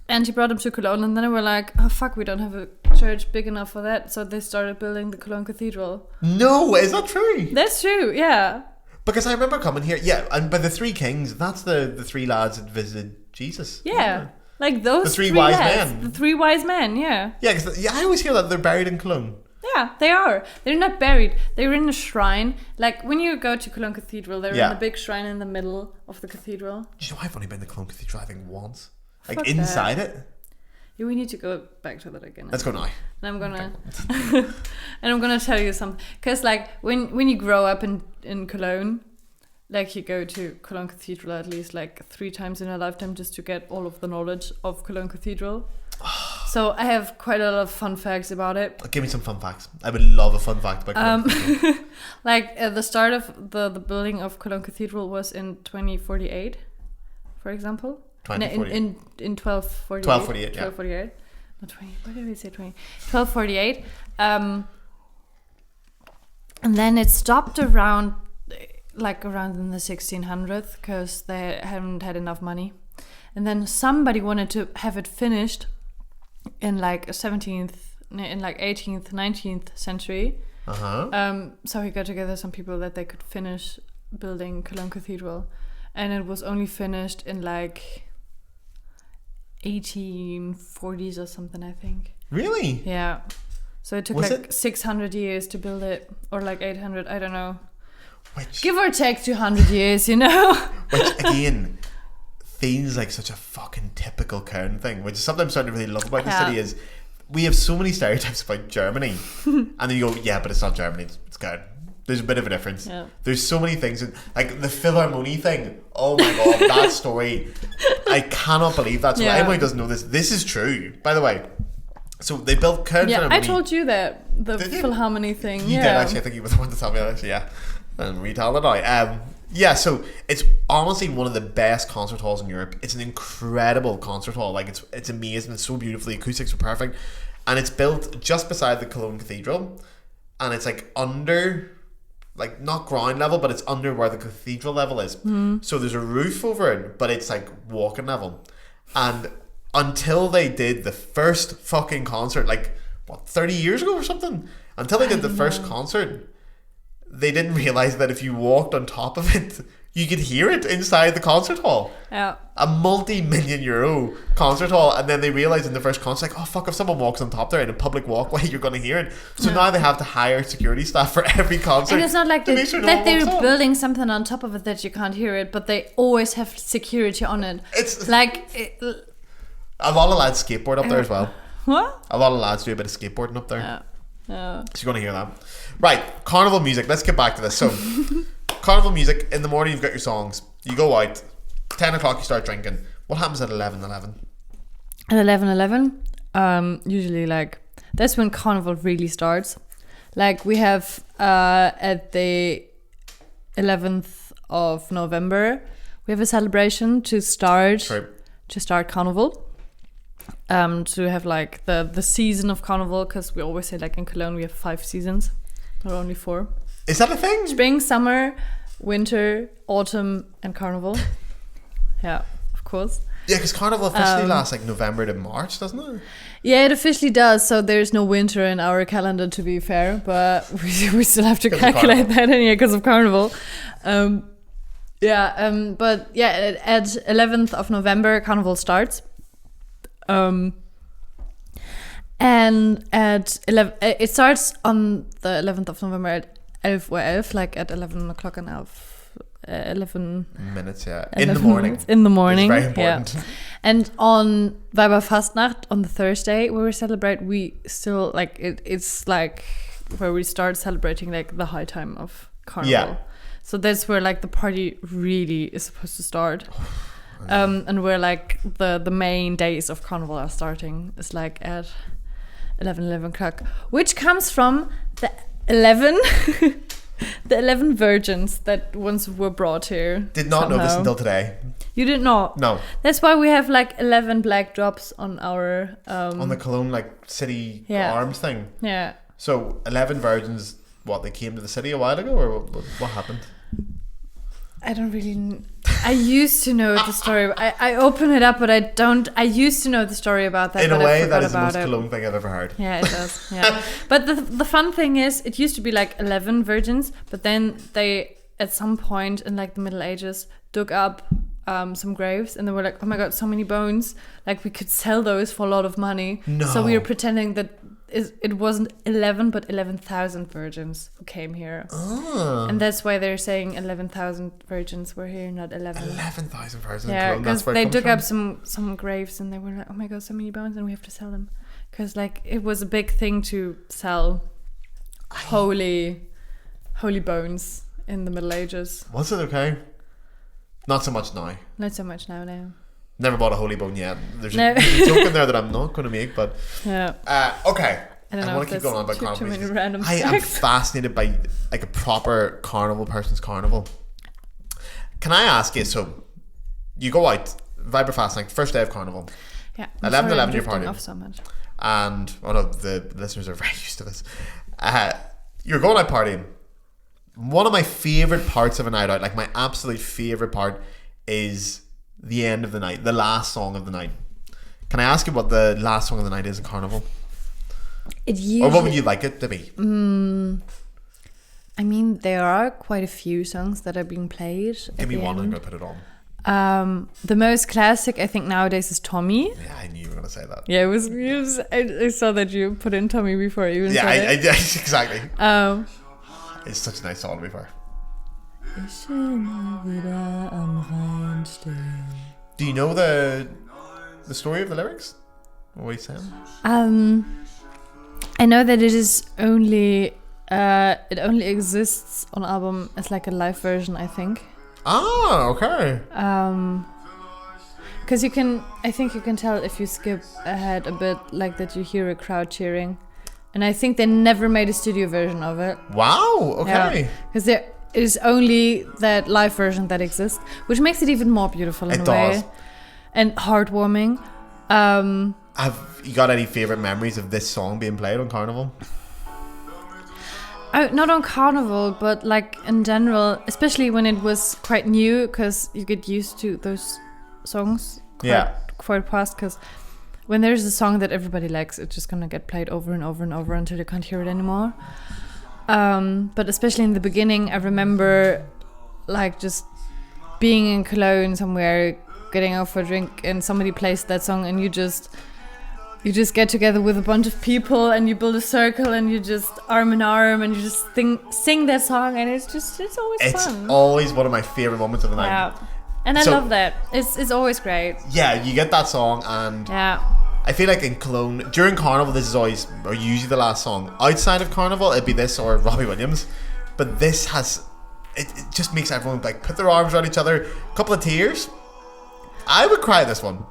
And he brought him to Cologne, and then they were like, oh fuck, we don't have a church big enough for that, so they started building the Cologne Cathedral. No, is that true? That's true, yeah. Because I remember coming here, yeah, and by the three kings, that's the three lads that visited Jesus. Yeah. Like those the three wise lads, men. The three wise men, yeah. Yeah, because I always hear that they're buried in Cologne. Yeah, they are. They're not buried. They're in a shrine. Like when you go to Cologne Cathedral, they're in a big shrine in the middle of the cathedral. Do you know I've only been to Cologne Cathedral I think once? Like Fuck inside that. it. Yeah, we need to go back to that again. Let's go now. And I'm gonna and I'm gonna tell you something. Because like when you grow up in Cologne, like you go to Cologne Cathedral at least like 3 times in a lifetime just to get all of the knowledge of Cologne Cathedral. So I have quite a lot of fun facts about it. Give me some fun facts. I would love a fun fact about Cologne Cathedral. Like the start of the building of Cologne Cathedral was in 2048, for example. In 1248. 1248, yeah. 1248. Not 20. What did we say? 20. 1248. And then it stopped around in the 1600s because they hadn't had enough money. And then somebody wanted to have it finished in like 18th, 19th century. So he got together some people that they could finish building Cologne Cathedral. And it was only finished in like 1840s or something, I think. Really? Yeah. So it took Was like it? 600 years to build it, or like 800, I don't know. Which, Give or take 200 years, you know? which again feels like such a fucking typical Köln thing, which is something I'm starting to really love about the city is we have so many stereotypes about Germany, and then you go, yeah, but it's not Germany. It's good. There's a bit of a difference. Yeah. There's so many things, like the Philharmonie thing. Oh my god, that story! I cannot believe that. So Emily doesn't know this. This is true, by the way. So they built Köln. Yeah, Philharmonie. I told you that the Philharmonie thing. You did actually. I think you were the one to tell me that. Actually, yeah. And retell it now. Yeah, so it's honestly one of the best concert halls in Europe. It's an incredible concert hall. Like it's amazing. It's so beautiful. The acoustics are perfect, and it's built just beside the Cologne Cathedral, and it's like under, like not ground level, but it's under where the cathedral level is. So there's a roof over it, but it's like walking level. And until they did the first fucking concert, like what, 30 years ago or something, until they did the first concert, they didn't realize that if you walked on top of it, you could hear it inside the concert hall. Yeah. A multi-million euro concert hall, and then they realized in the first concert, like, oh fuck, if someone walks on top there in a public walkway, you're going to hear it. So now they have to hire security staff for every concert. And it's not like that they're building something on top of it that you can't hear it, but they always have security on it. It's like a lot of lads skateboard up there as well. What? A lot of lads do a bit of skateboarding up there. Yeah. So you're going to hear that. Right, carnival music. Let's get back to this. So, carnival music. In the morning, you've got your songs. You go out. 10 o'clock, you start drinking. What happens at 11:11? At 11:11, usually like that's when carnival really starts. Like we have at the 11th of November, we have a celebration to start carnival. To have like the season of carnival, because we always say like in Cologne we have 5 seasons, not only 4. Is that a thing? Spring, summer, winter, autumn, and carnival. Yeah, of course. Yeah, because carnival officially lasts like November to March, doesn't it? Yeah, it officially does. So there's no winter in our calendar, to be fair, but we still have to calculate that in here because of carnival. But yeah, at 11th of November, carnival starts. And at 11, it starts on the 11th of November at 11:11, like at 11 o'clock and 11 minutes, yeah. 11 in the morning. Minutes in the morning. It's very important. Yeah. And on Weiberfastnacht, on the Thursday where we celebrate, we still like it's like where we start celebrating like the high time of carnival. Yeah. So that's where like the party really is supposed to start. And where like the main days of carnival are starting is like at 11 o'clock, which comes from the 11 the 11 virgins that once were brought here. Did not know this until today. You did not? No. That's why we have like 11 black drops on our on the Cologne like city arms thing. Yeah. So 11 virgins, what, they came to the city a while ago, or what happened? I don't really. I used to know the story. I open it up, but I don't. I used to know the story about that. In but a way, I that is the about most it. Cologne thing I've ever heard. Yeah, it does. Yeah, but the fun thing is, it used to be like 11 virgins, but then they at some point in like the Middle Ages dug up some graves, and they were like, oh my god, so many bones! Like we could sell those for a lot of money. No. So we were pretending that it wasn't 11 but 11,000 virgins who came here. Oh. And that's why they're saying 11,000 virgins were here, not 11. 11,000 virgins. Yeah, because they dug up some graves and they were like, oh my god, so many bones, and we have to sell them, because like it was a big thing to sell holy bones in the Middle Ages. Was it okay? Not so much now. Not so much now. Never bought a holy bone yet. There's a joke in there that I'm not going to make, but yeah. Okay. I don't know. I want to keep going on about too carnival. many random I am facts. fascinated by like a proper carnival person's carnival. Can I ask you? So you go out, Weiberfastnacht, first day of carnival. Yeah. 11 you're partying. Off so much. And the listeners are very used to this. You're going out partying. One of my favorite parts of a night out, like my absolute favorite part, is the end of the night, the last song of the night. Can I ask you what the last song of the night is in carnival? Or what would you like it to be? I mean, there are quite a few songs that are being played. Give me one, I'm going to put it on. The most classic, I think, nowadays is Tommy. Yeah, I knew you were going to say that. Yeah, it was I saw that you put in Tommy before you even said it. Yeah, exactly. It's such a nice song to be fair. Do you know the story of the lyrics? What are you saying? I know that it only exists on album as like a live version, I think. Ah, okay. Because I think you can tell if you skip ahead a bit, like that you hear a crowd cheering. And I think they never made a studio version of it. Wow, okay. Because there is only that live version that exists, which makes it even more beautiful in a way. And heartwarming. Have you got any favourite memories of this song being played on Carnival? Not on Carnival, but like in general, especially when it was quite new, because you get used to those songs quite fast. Because when there's a song that everybody likes, it's just gonna get played over and over and over until you can't hear it anymore. But especially in the beginning, I remember like just being in Cologne somewhere, getting out for a drink, and somebody plays that song, and you just get together with a bunch of people and you build a circle and you just arm in arm and you just sing that song, and it's always fun. It's always one of my favourite moments of the night. Yeah. And I love that. It's always great. Yeah, you get that song, and I feel like in Cologne, during Carnival, this is always, or usually the last song. Outside of Carnival, it'd be this or Robbie Williams. But this it just makes everyone like put their arms around each other. A couple of tears. I would cry this one.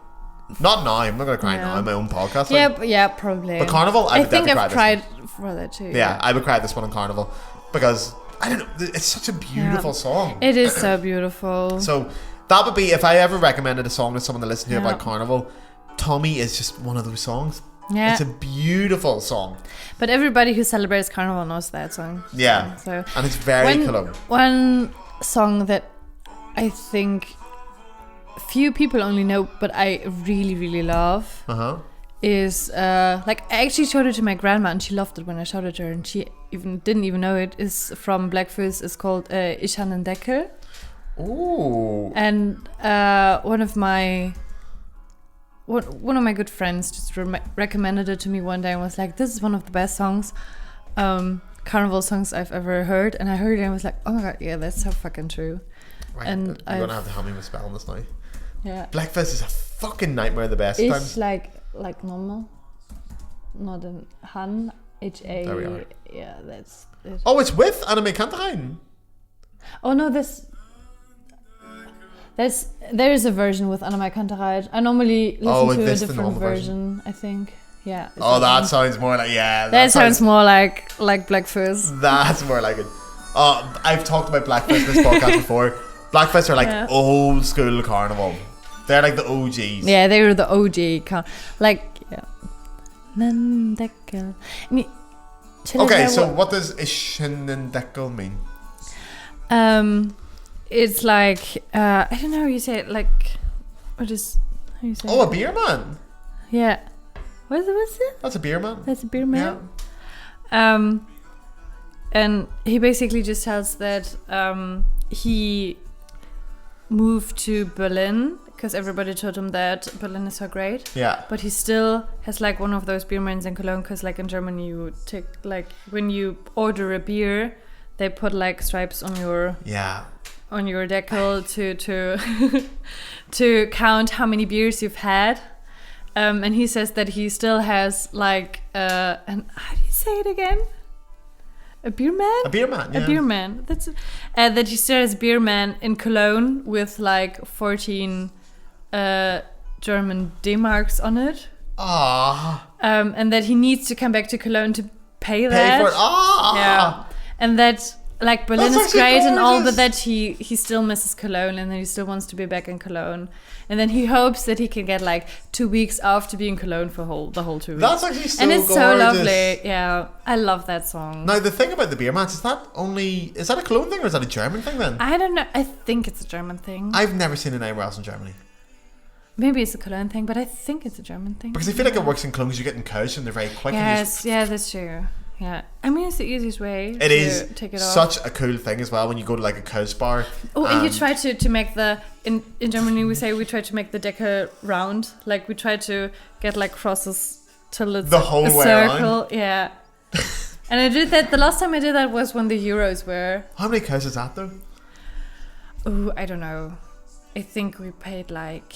Not now. I'm not going to cry now on my own podcast. Yeah, probably. But Carnival, I would definitely cry this one. I think I've cried for that too. Yeah, I would cry this one on Carnival because, I don't know, it's such a beautiful song. It is so beautiful. So that would be, if I ever recommended a song to someone to listen to about Carnival, Tommy is just one of those songs. Yeah. It's a beautiful song. But everybody who celebrates Carnival knows that song. Yeah. So and it's very Cologne. One song that I think few people only know, but I really, really love is like I actually showed it to my grandma and she loved it when I showed it to her, and she didn't even know it. Is from Blackfoot. It's called Ich han einen Deckel. Ooh. And one of my good friends just recommended it to me one day and was like, this is one of the best songs, Carnival songs I've ever heard. And I heard it and I was like, oh my god, yeah, that's so fucking true. Right, and you're gonna have to help me with spelling this now. Yeah. Blackfist is a fucking nightmare the best it's times. like normal, not in Han HA. There we are. Yeah, that's it. Oh, it's with Anime Kantarein. Oh no, there is a version with Anime Kantarein. I normally listen to a different version, I think. Yeah. Oh, that sounds more like That sounds more like Blackfist. That's more like it. I've talked about Blackfist in this podcast before. Blackfist are like old school Carnival. They're like the OGs. Yeah, they were the OG. Okay, so what does Ischenendeckel mean? It's like I don't know how you say it. Like, how you say it? Oh, a beer man. Yeah. What's it? That's a beer man. That's a beer man. Yeah. And he basically just tells that he moved to Berlin because everybody told him that Berlin is so great. Yeah. But he still has like one of those beer mans in Cologne, because like in Germany you take like when you order a beer, they put like stripes on your deckel to to count how many beers you've had. And he says that he still has like and how do you say it again? A beer man? A beer man, yeah. A beer man. That's that he still has a beer man in Cologne with like 14 German D-marks on it. Ah. And that he needs to come back to Cologne to pay that. Pay for it. Ah. Yeah. And that like Berlin That's is great and all, gorgeous. but that he still misses Cologne, and then he still wants to be back in Cologne. And then he hopes that he can get like 2 weeks off to be in Cologne for the whole 2 weeks. That's actually so And it's gorgeous. so lovely. Yeah. I love that song. Now the thing about the beer mats, is that a Cologne thing or is that a German thing then? I don't know. I think it's a German thing. I've never seen it anywhere else in Germany. Maybe it's a Cologne thing, but I think it's a German thing. Because I feel like it works in Cologne because you get in Kölsch and they're very quick. Yes, yeah, that's true. Yeah, I mean it's the easiest way It is take it off. such a cool thing as well when you go to like a Kölsch bar. Oh, and you try to make in Germany we try to make the decker round. Like we try to get like crosses till it's the whole a way circle. around. Yeah. And I did that. The last time I did that was when the Euros were. How many Kölsch is that though? Oh, I don't know. I think we paid like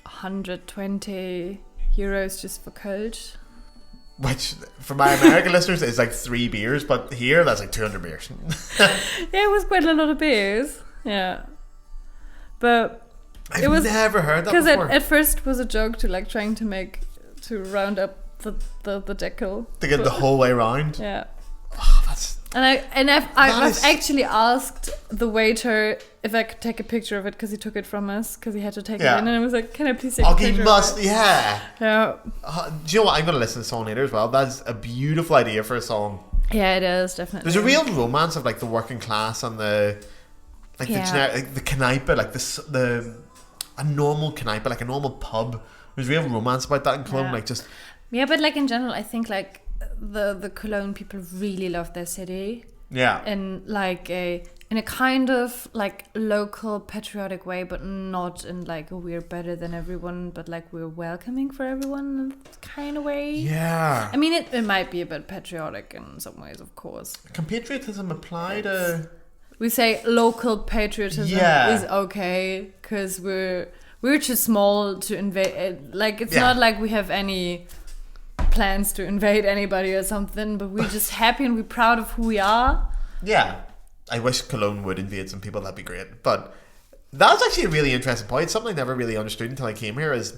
120 euros just for Kölsch. which for my American listeners is like 3 beers, but here that's like 200 beers. Yeah, it was quite a lot of beers. Yeah, but I've it was never heard that because before. at first was a joke to like trying to round up the decal To get the whole way around. Yeah. Oh, that's... I've actually asked the waiter if I could take a picture of it because he took it from us because he had to take it in, and I was like, "Can I please take a picture?" He must, of it? yeah. Yeah. Do you know what? I'm going to listen to the song later as well. That's a beautiful idea for a song. Yeah, it is definitely. There's a real romance of like the working class and the like the generic, like the kneipe, like a normal kneipe, like a normal pub. There's real romance about that in Cologne, like just. Yeah, but like in general, I think like the Cologne people really love their city. Yeah. In like in a kind of like local patriotic way, but not in like a we're better than everyone, but like we're welcoming for everyone kind of way. Yeah. I mean, it might be a bit patriotic in some ways, of course. Can patriotism apply to? We say local patriotism is okay because we're too small to invade. Like it's not like we have any plans to invade anybody or something, but we're just happy and we're proud of who we are. Yeah. I wish Cologne would invade some people, that'd be great. But that's actually a really interesting point. Something I never really understood until I came here is,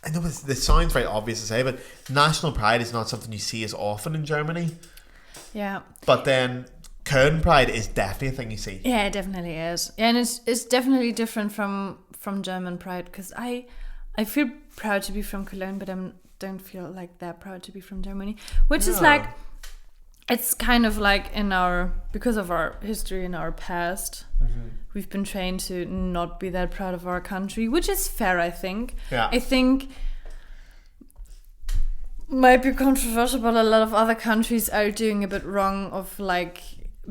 I know this sounds very obvious to say, but national pride is not something you see as often in Germany. Yeah. But then Köln pride is definitely a thing you see. Yeah, it definitely is. Yeah, and it's definitely different from German pride because I feel proud to be from Cologne, but I don't feel like that proud to be from Germany, which is like, it's kind of like because of our history and our past, we've been trained to not be that proud of our country, which is fair, I think. Yeah. I think might be controversial, but a lot of other countries are doing a bit wrong of like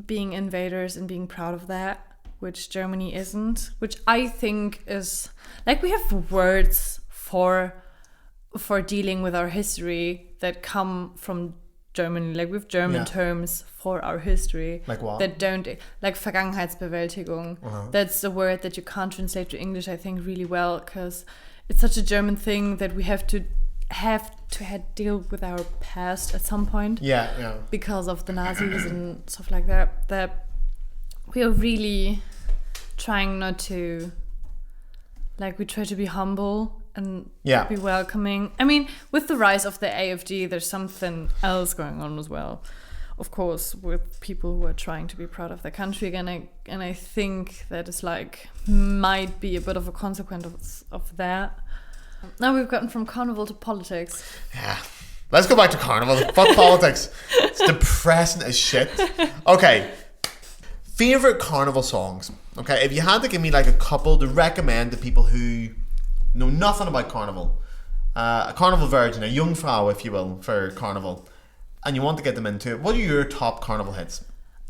being invaders and being proud of that, which Germany isn't, which I think is like we have words for dealing with our history that come from Germany, like with German terms for our history. Like what? That don't, like Vergangenheitsbewältigung. That's a word that you can't translate to English, I think, really well, because it's such a German thing that we have to deal with our past at some point. Yeah. Because of the Nazis and stuff like that. That we are really trying not to, like, we try to be humble and be welcoming. I mean, with the rise of the AfD, there's something else going on as well. Of course, with people who are trying to be proud of their country again, and I think that is like might be a bit of a consequence of that. Now we've gotten from Carnival to politics. Yeah. Let's go back to Carnival. Fuck politics. It's depressing as shit. Okay. Favorite Carnival songs. Okay, if you had to give me like a couple to recommend to people who know nothing about Carnival, a Carnival virgin, a Jungfrau, if you will, for Carnival, and you want to get them into it, what are your top Carnival hits?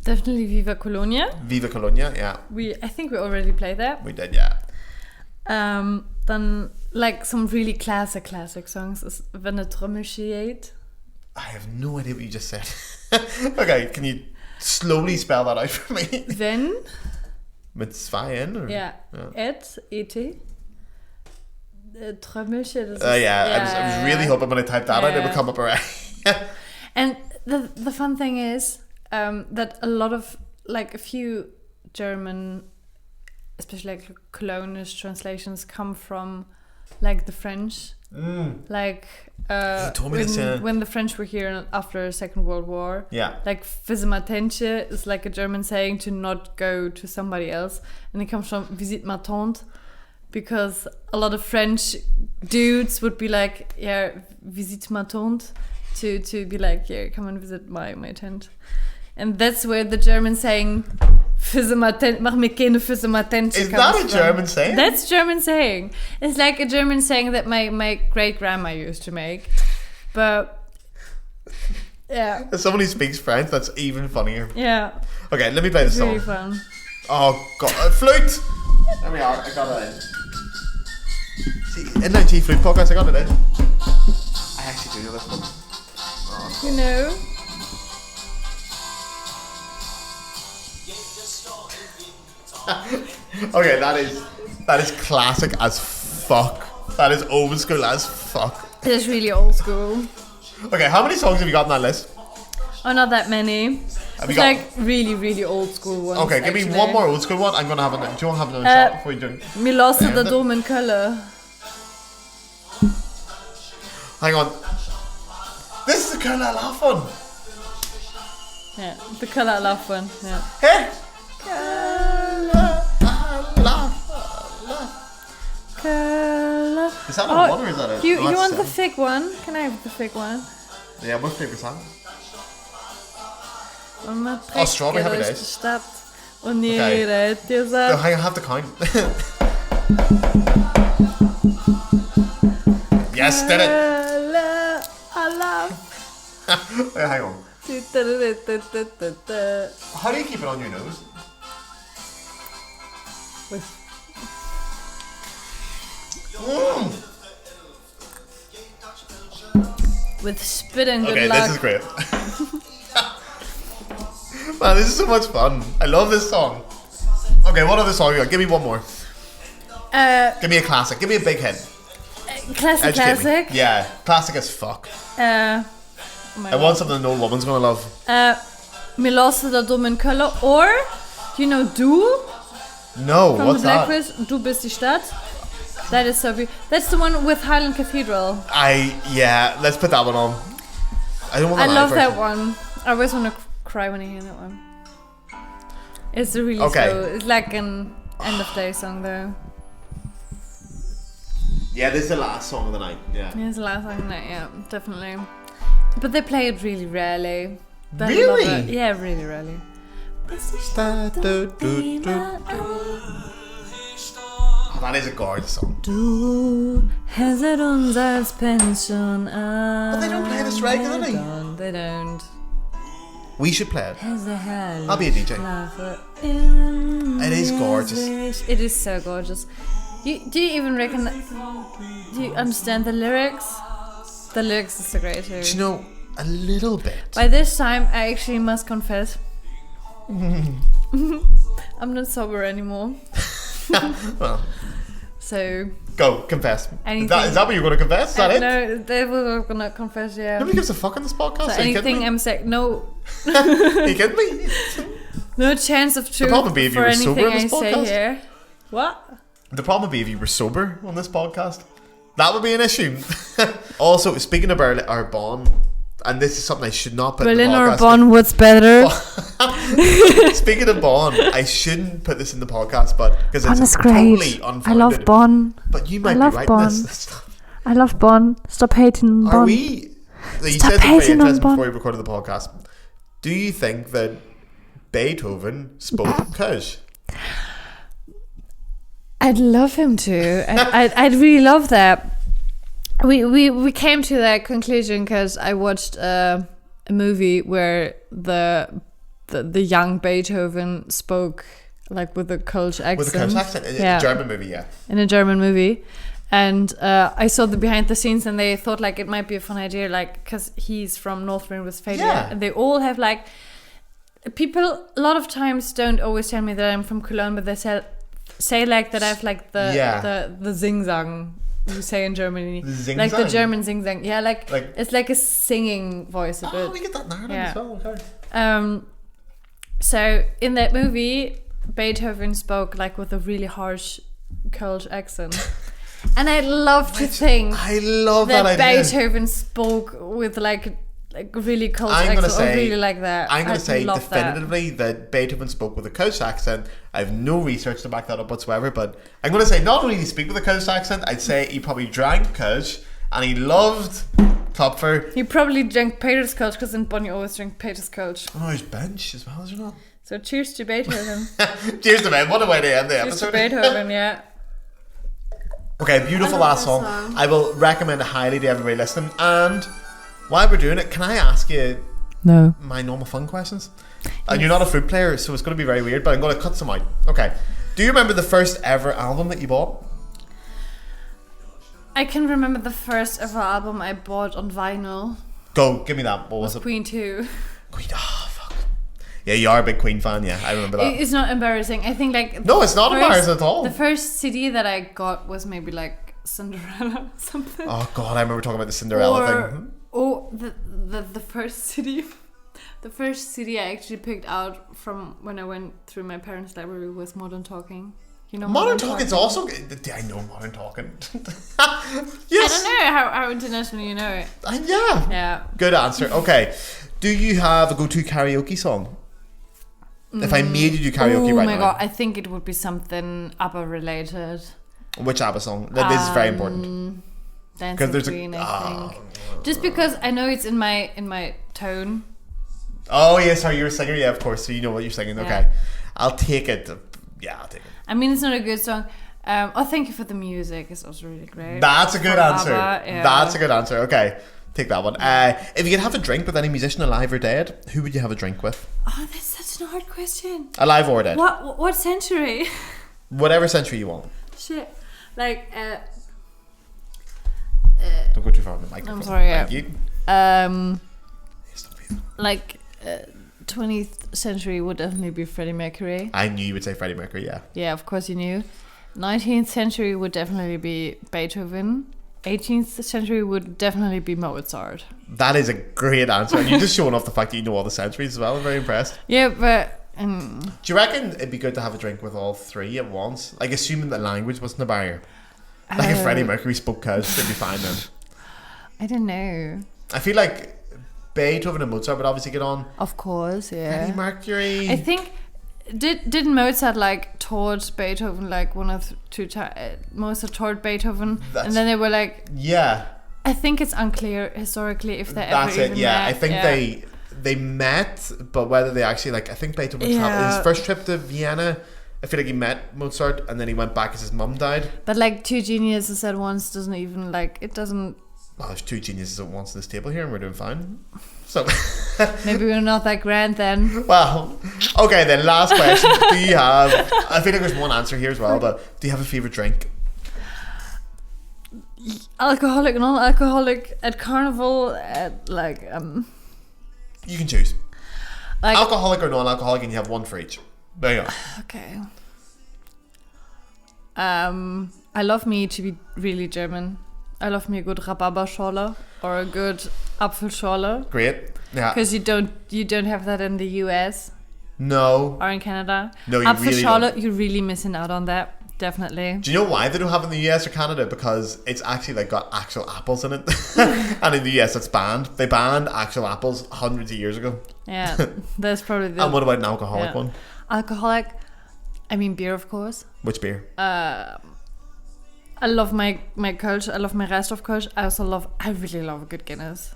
Definitely Viva Colonia. Viva Colonia, yeah. I think we already played that. We did, yeah. Then like some really classic songs is Wenn a Trommel steht. I have no idea what you just said. Okay, can you slowly spell that out for me? Wenn. Mit zwei N? Or? Yeah. Et. Trommelchen. I was really hoping when I typed that out it would come up alright. And the fun thing is that a lot of, like, a few German, especially like Colognish translations come from like the French. Like when the French were here after the Second World War, like Visimatentje is like a German saying to not go to somebody else, and it comes from Visite ma tante, because a lot of French dudes would be like, yeah, Visite ma tante, to be like, yeah, come and visit my tent. And that's where the German saying mach mir keine Visimatentje is that a German saying? That's German saying. It's like a German saying that my great grandma used to make. But yeah. As someone who speaks French, that's even funnier. Yeah. Okay, let me play the song. Really fun. Oh god, Flute! There we are, I got it in. See, Inline Flute podcast, I got it in. I actually do know this one. Oh. You know? Okay, that is classic as fuck. That is old school as fuck. It is really old school. Okay, how many songs have you got on that list? Oh, not that many. Have It's you got... like really, really old school ones. Okay, give me actually. one more old school one. I'm gonna have another. Do you want to have another shot before you drink? Wir lassen den Dom in Köln. Hang on. This is the Kölner Alaaf one. Yeah, the Kölner Alaaf one. Yeah. Hey. Kölner Alaaf. Köln. Is that a one or is that a? You oh, want the seven. fig one? Can I have the fig one? Yeah, what's favorite song? Oh, Strawberry Happy Days. Stadt und jeder hat dir So, sagt. I have to count. Yes, did it. Alaaf. Wait, hang on. How do you keep it on your nose? With spit and good Okay, luck. this is great. Man, this is so much fun. I love this song. Okay, what other song you got? Give me one more. Give me a classic. Give me a big hit. Classic, Educate me. classic. Yeah, classic as fuck. Oh my I God. want something an old woman's gonna love. Wir lassen den Dom in Köln. Or, you know, Du No, from what's the Black that? Quiz. Du bist die Stadt. That is so beautiful. That's the one with Highland Cathedral. Yeah, let's put that one on. I don't want I the love live that version. one. I always want to cry when I hear that one. It's really Okay. slow. It's like an end of day song though. Yeah, this is the last song of the night. Yeah. Yeah, it's the last song that, yeah, definitely. But they play it really rarely. But I Really? love it. Yeah, really rarely. Oh, that is a gorgeous song. Du hässet uns als Pension an. But they don't play this regularly. They don't. We should play it. I'll I'll be a DJ. It is gorgeous. It is so gorgeous. Do you even reckon? Do you understand the lyrics? The lyrics is so great too. Do you know, a little bit. By this time, I actually must confess. I'm not sober anymore. Well, So. go, confess. Is Anything. that what you're going to confess? Is that it? No, they were gonna confess, yeah. Nobody gives a fuck on this podcast. So Are you kidding anything me? I'm saying, no, Are you kidding me? no chance of truth problem would be if you for were sober anything on I this say podcast. here. What? The problem would be if you were sober on this podcast. That would be an issue. Also, speaking of our bond, and this is something I should not put Berlin in the or podcast. Bonn, what's better? Speaking of Bonn, I shouldn't put this in the podcast, but because Bonn it's is great. totally I unfounded. love Bonn. But you might I be love right Bonn. in this. I love Bonn. Stop hating Bonn. Are we? You Stop said something very hating on interesting Bonn. before we recorded the podcast. Do you think that Beethoven spoke Kölsch? I'd love him to. I'd really love that. We came to that conclusion because I watched a movie where the young Beethoven spoke like with a Kölsch accent. With a Kölsch accent? In Yeah. a German movie, yeah. In a German movie. And I saw the behind the scenes and they thought like it might be a fun idea, like because he's from North Rhine-Westphalia. Yeah. And they all have like people a lot of times don't always tell me that I'm from Cologne, but they say like that I have like the zing-zang you say in Germany. Like the German zing-zang. Yeah, like it's like a singing voice a bit. Oh, we get that narrative Yeah. as well. Okay. So in that movie, Beethoven spoke like with a really harsh Kölsch accent. And I love to think I love that that idea. Beethoven spoke with like really Kölsch I'm accent. gonna say, I really like that. I'm going I'd to say love that. definitively that Beethoven spoke with a Kölsch accent. I have no research to back that up whatsoever, but I'm going to say not only did he speak with a Kölsch accent, I'd say he probably drank Kölsch and he loved Topfer. He probably drank Peter's Kölsch because in Bonn you always drink Peter's Kölsch. Oh, he's bench as well, is he not? So cheers to Beethoven. Cheers to man. What a way to end the Cheers to episode. Beethoven, yeah. Okay, beautiful last song. I will recommend it highly to everybody listening. And while we're doing it, can I ask you No. my normal fun questions? And you're not a flute player, so it's going to be very weird, but I'm going to cut some out. Okay. Do you remember the first ever album that you bought? I can remember the first ever album I bought on vinyl. Go, give me that. What was it? Queen 2. Queen. Oh, fuck. Yeah, you are a big Queen fan, yeah. I remember that. It's not embarrassing. I think like No, it's not embarrassing at all. The first CD that I got was maybe like Cinderella or something. Oh, God, I remember talking about the Cinderella Or thing. Oh, the first city, the first city I actually picked out from when I went through my parents' library was Modern Talking. You know, Modern Talking's also good. I know Modern Talking. Yes. I don't know how international you know it. Yeah. Yeah. Good answer. Okay. Do you have a go-to karaoke song? If I made you do karaoke right now. Oh my god, I think it would be something ABBA related. Which ABBA song? This is very important. Dancing there's Queen, I think. Just because I know it's in my tone. Oh yes, sorry, you're a singer. Yeah, of course. So you know what you're singing. Okay, Yeah. I'll take it. Yeah, I'll take it. I mean, it's not a good song. Thank You for the Music. It's also really great. That's a good From answer. ABBA, yeah. That's a good answer. Okay, take that one. If you could have a drink with any musician alive or dead, who would you have a drink with? Oh, that's such a hard question. Alive or dead? What century? Whatever century you want. Shit. Like, Don't go too far on the microphone. I'm sorry. Thank Yeah. you. Yes, don't be- Like 20th century would definitely be Freddie Mercury. I knew you would say Freddie Mercury. Yeah. Yeah, of course you knew. 19th century would definitely be Beethoven. 18th century would definitely be Mozart. That is a great answer, and you're just showing off the fact that you know all the centuries as well. I'm very impressed. Yeah, but Do you reckon it'd be good to have a drink with all three at once? Like, assuming that language wasn't a barrier. Like, if Freddie Mercury spoke Kölsch, it'd be fine then. I don't know. I feel like Beethoven and Mozart would obviously get on. Of course, yeah. Freddie Mercury. I think didn't Mozart like taught Beethoven like one or two times? Mozart taught Beethoven, and then they were like, yeah, I think it's unclear historically if they that's ever it. even Yeah, met. I think they met, but whether they actually like, I think Beethoven traveled his first trip to Vienna. I feel like he met Mozart and then he went back as his mum died. But like two geniuses at once doesn't even like it doesn't. Well, there's two geniuses at once at this table here, and we're doing fine. So Maybe we're not that grand then. well, okay then. Last question: do you have? I feel like there's one answer here as well, but do you have a favorite drink? Alcoholic, non-alcoholic, at Carnival, at like You can choose like alcoholic or non-alcoholic, and you have one for each. There you go. okay. I love me to be really German. I love me a good Rhabarberschorle or a good Apfelschorle. Great. Yeah. Because you don't have that in the US No. or in Canada. No, you really Apfelschorle, don't. you're really missing out on that. Definitely. Do you know why they don't have it in the US or Canada? Because it's actually like got actual apples in it, and in the US it's banned. They banned actual apples hundreds of years ago. Yeah, that's probably the. And what about an alcoholic one? Alcoholic, I mean beer, of course. Which beer? I love my Kölsch. I love my rest of Kölsch. I really love a good Guinness.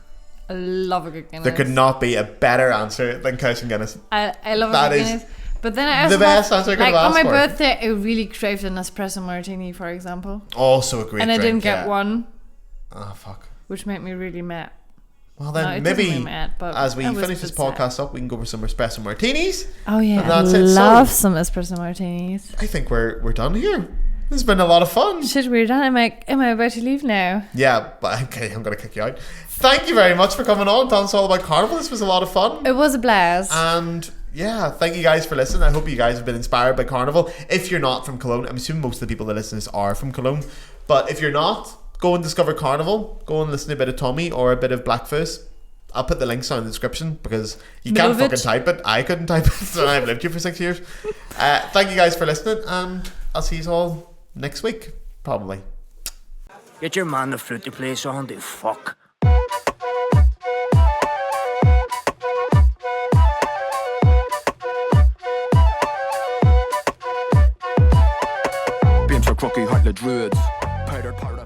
I love a good Guinness. There could not be a better answer than Kölsch and Guinness. I love That a good is Guinness. But then I also the best answer I could like have on my asked for. birthday, I really craved an espresso martini, for example, Also a great and I drink, didn't get yeah. one, Oh fuck. which made me really mad. Well No, then it doesn't maybe make me mad, but as we I was finish a this bit sad. podcast up, we can go for some espresso martinis. Oh yeah, And that's I it. love So- some espresso martinis. I think we're done here. This has been a lot of fun. Shit, we're done. Am I about to leave now? Yeah, but okay, I'm gonna kick you out. Thank you very much for coming on. Tell us all about Carnival. This was a lot of fun. It was a blast. And yeah, thank you guys for listening. I hope you guys have been inspired by Carnival. If you're not from Cologne, I'm assuming most of the people that listen to this are from Cologne. But if you're not, go and discover Carnival. Go and listen to a bit of Tommy or a bit of Blackfoot. I'll put the links down in the description because you can't fucking type it. I couldn't type it, so I've lived here for 6 years. Thank you guys for listening, and I'll see you all next week, probably. Get your man the Flute to play song, the fuck. Being so crocky, hot the druids. Powdered, powdered.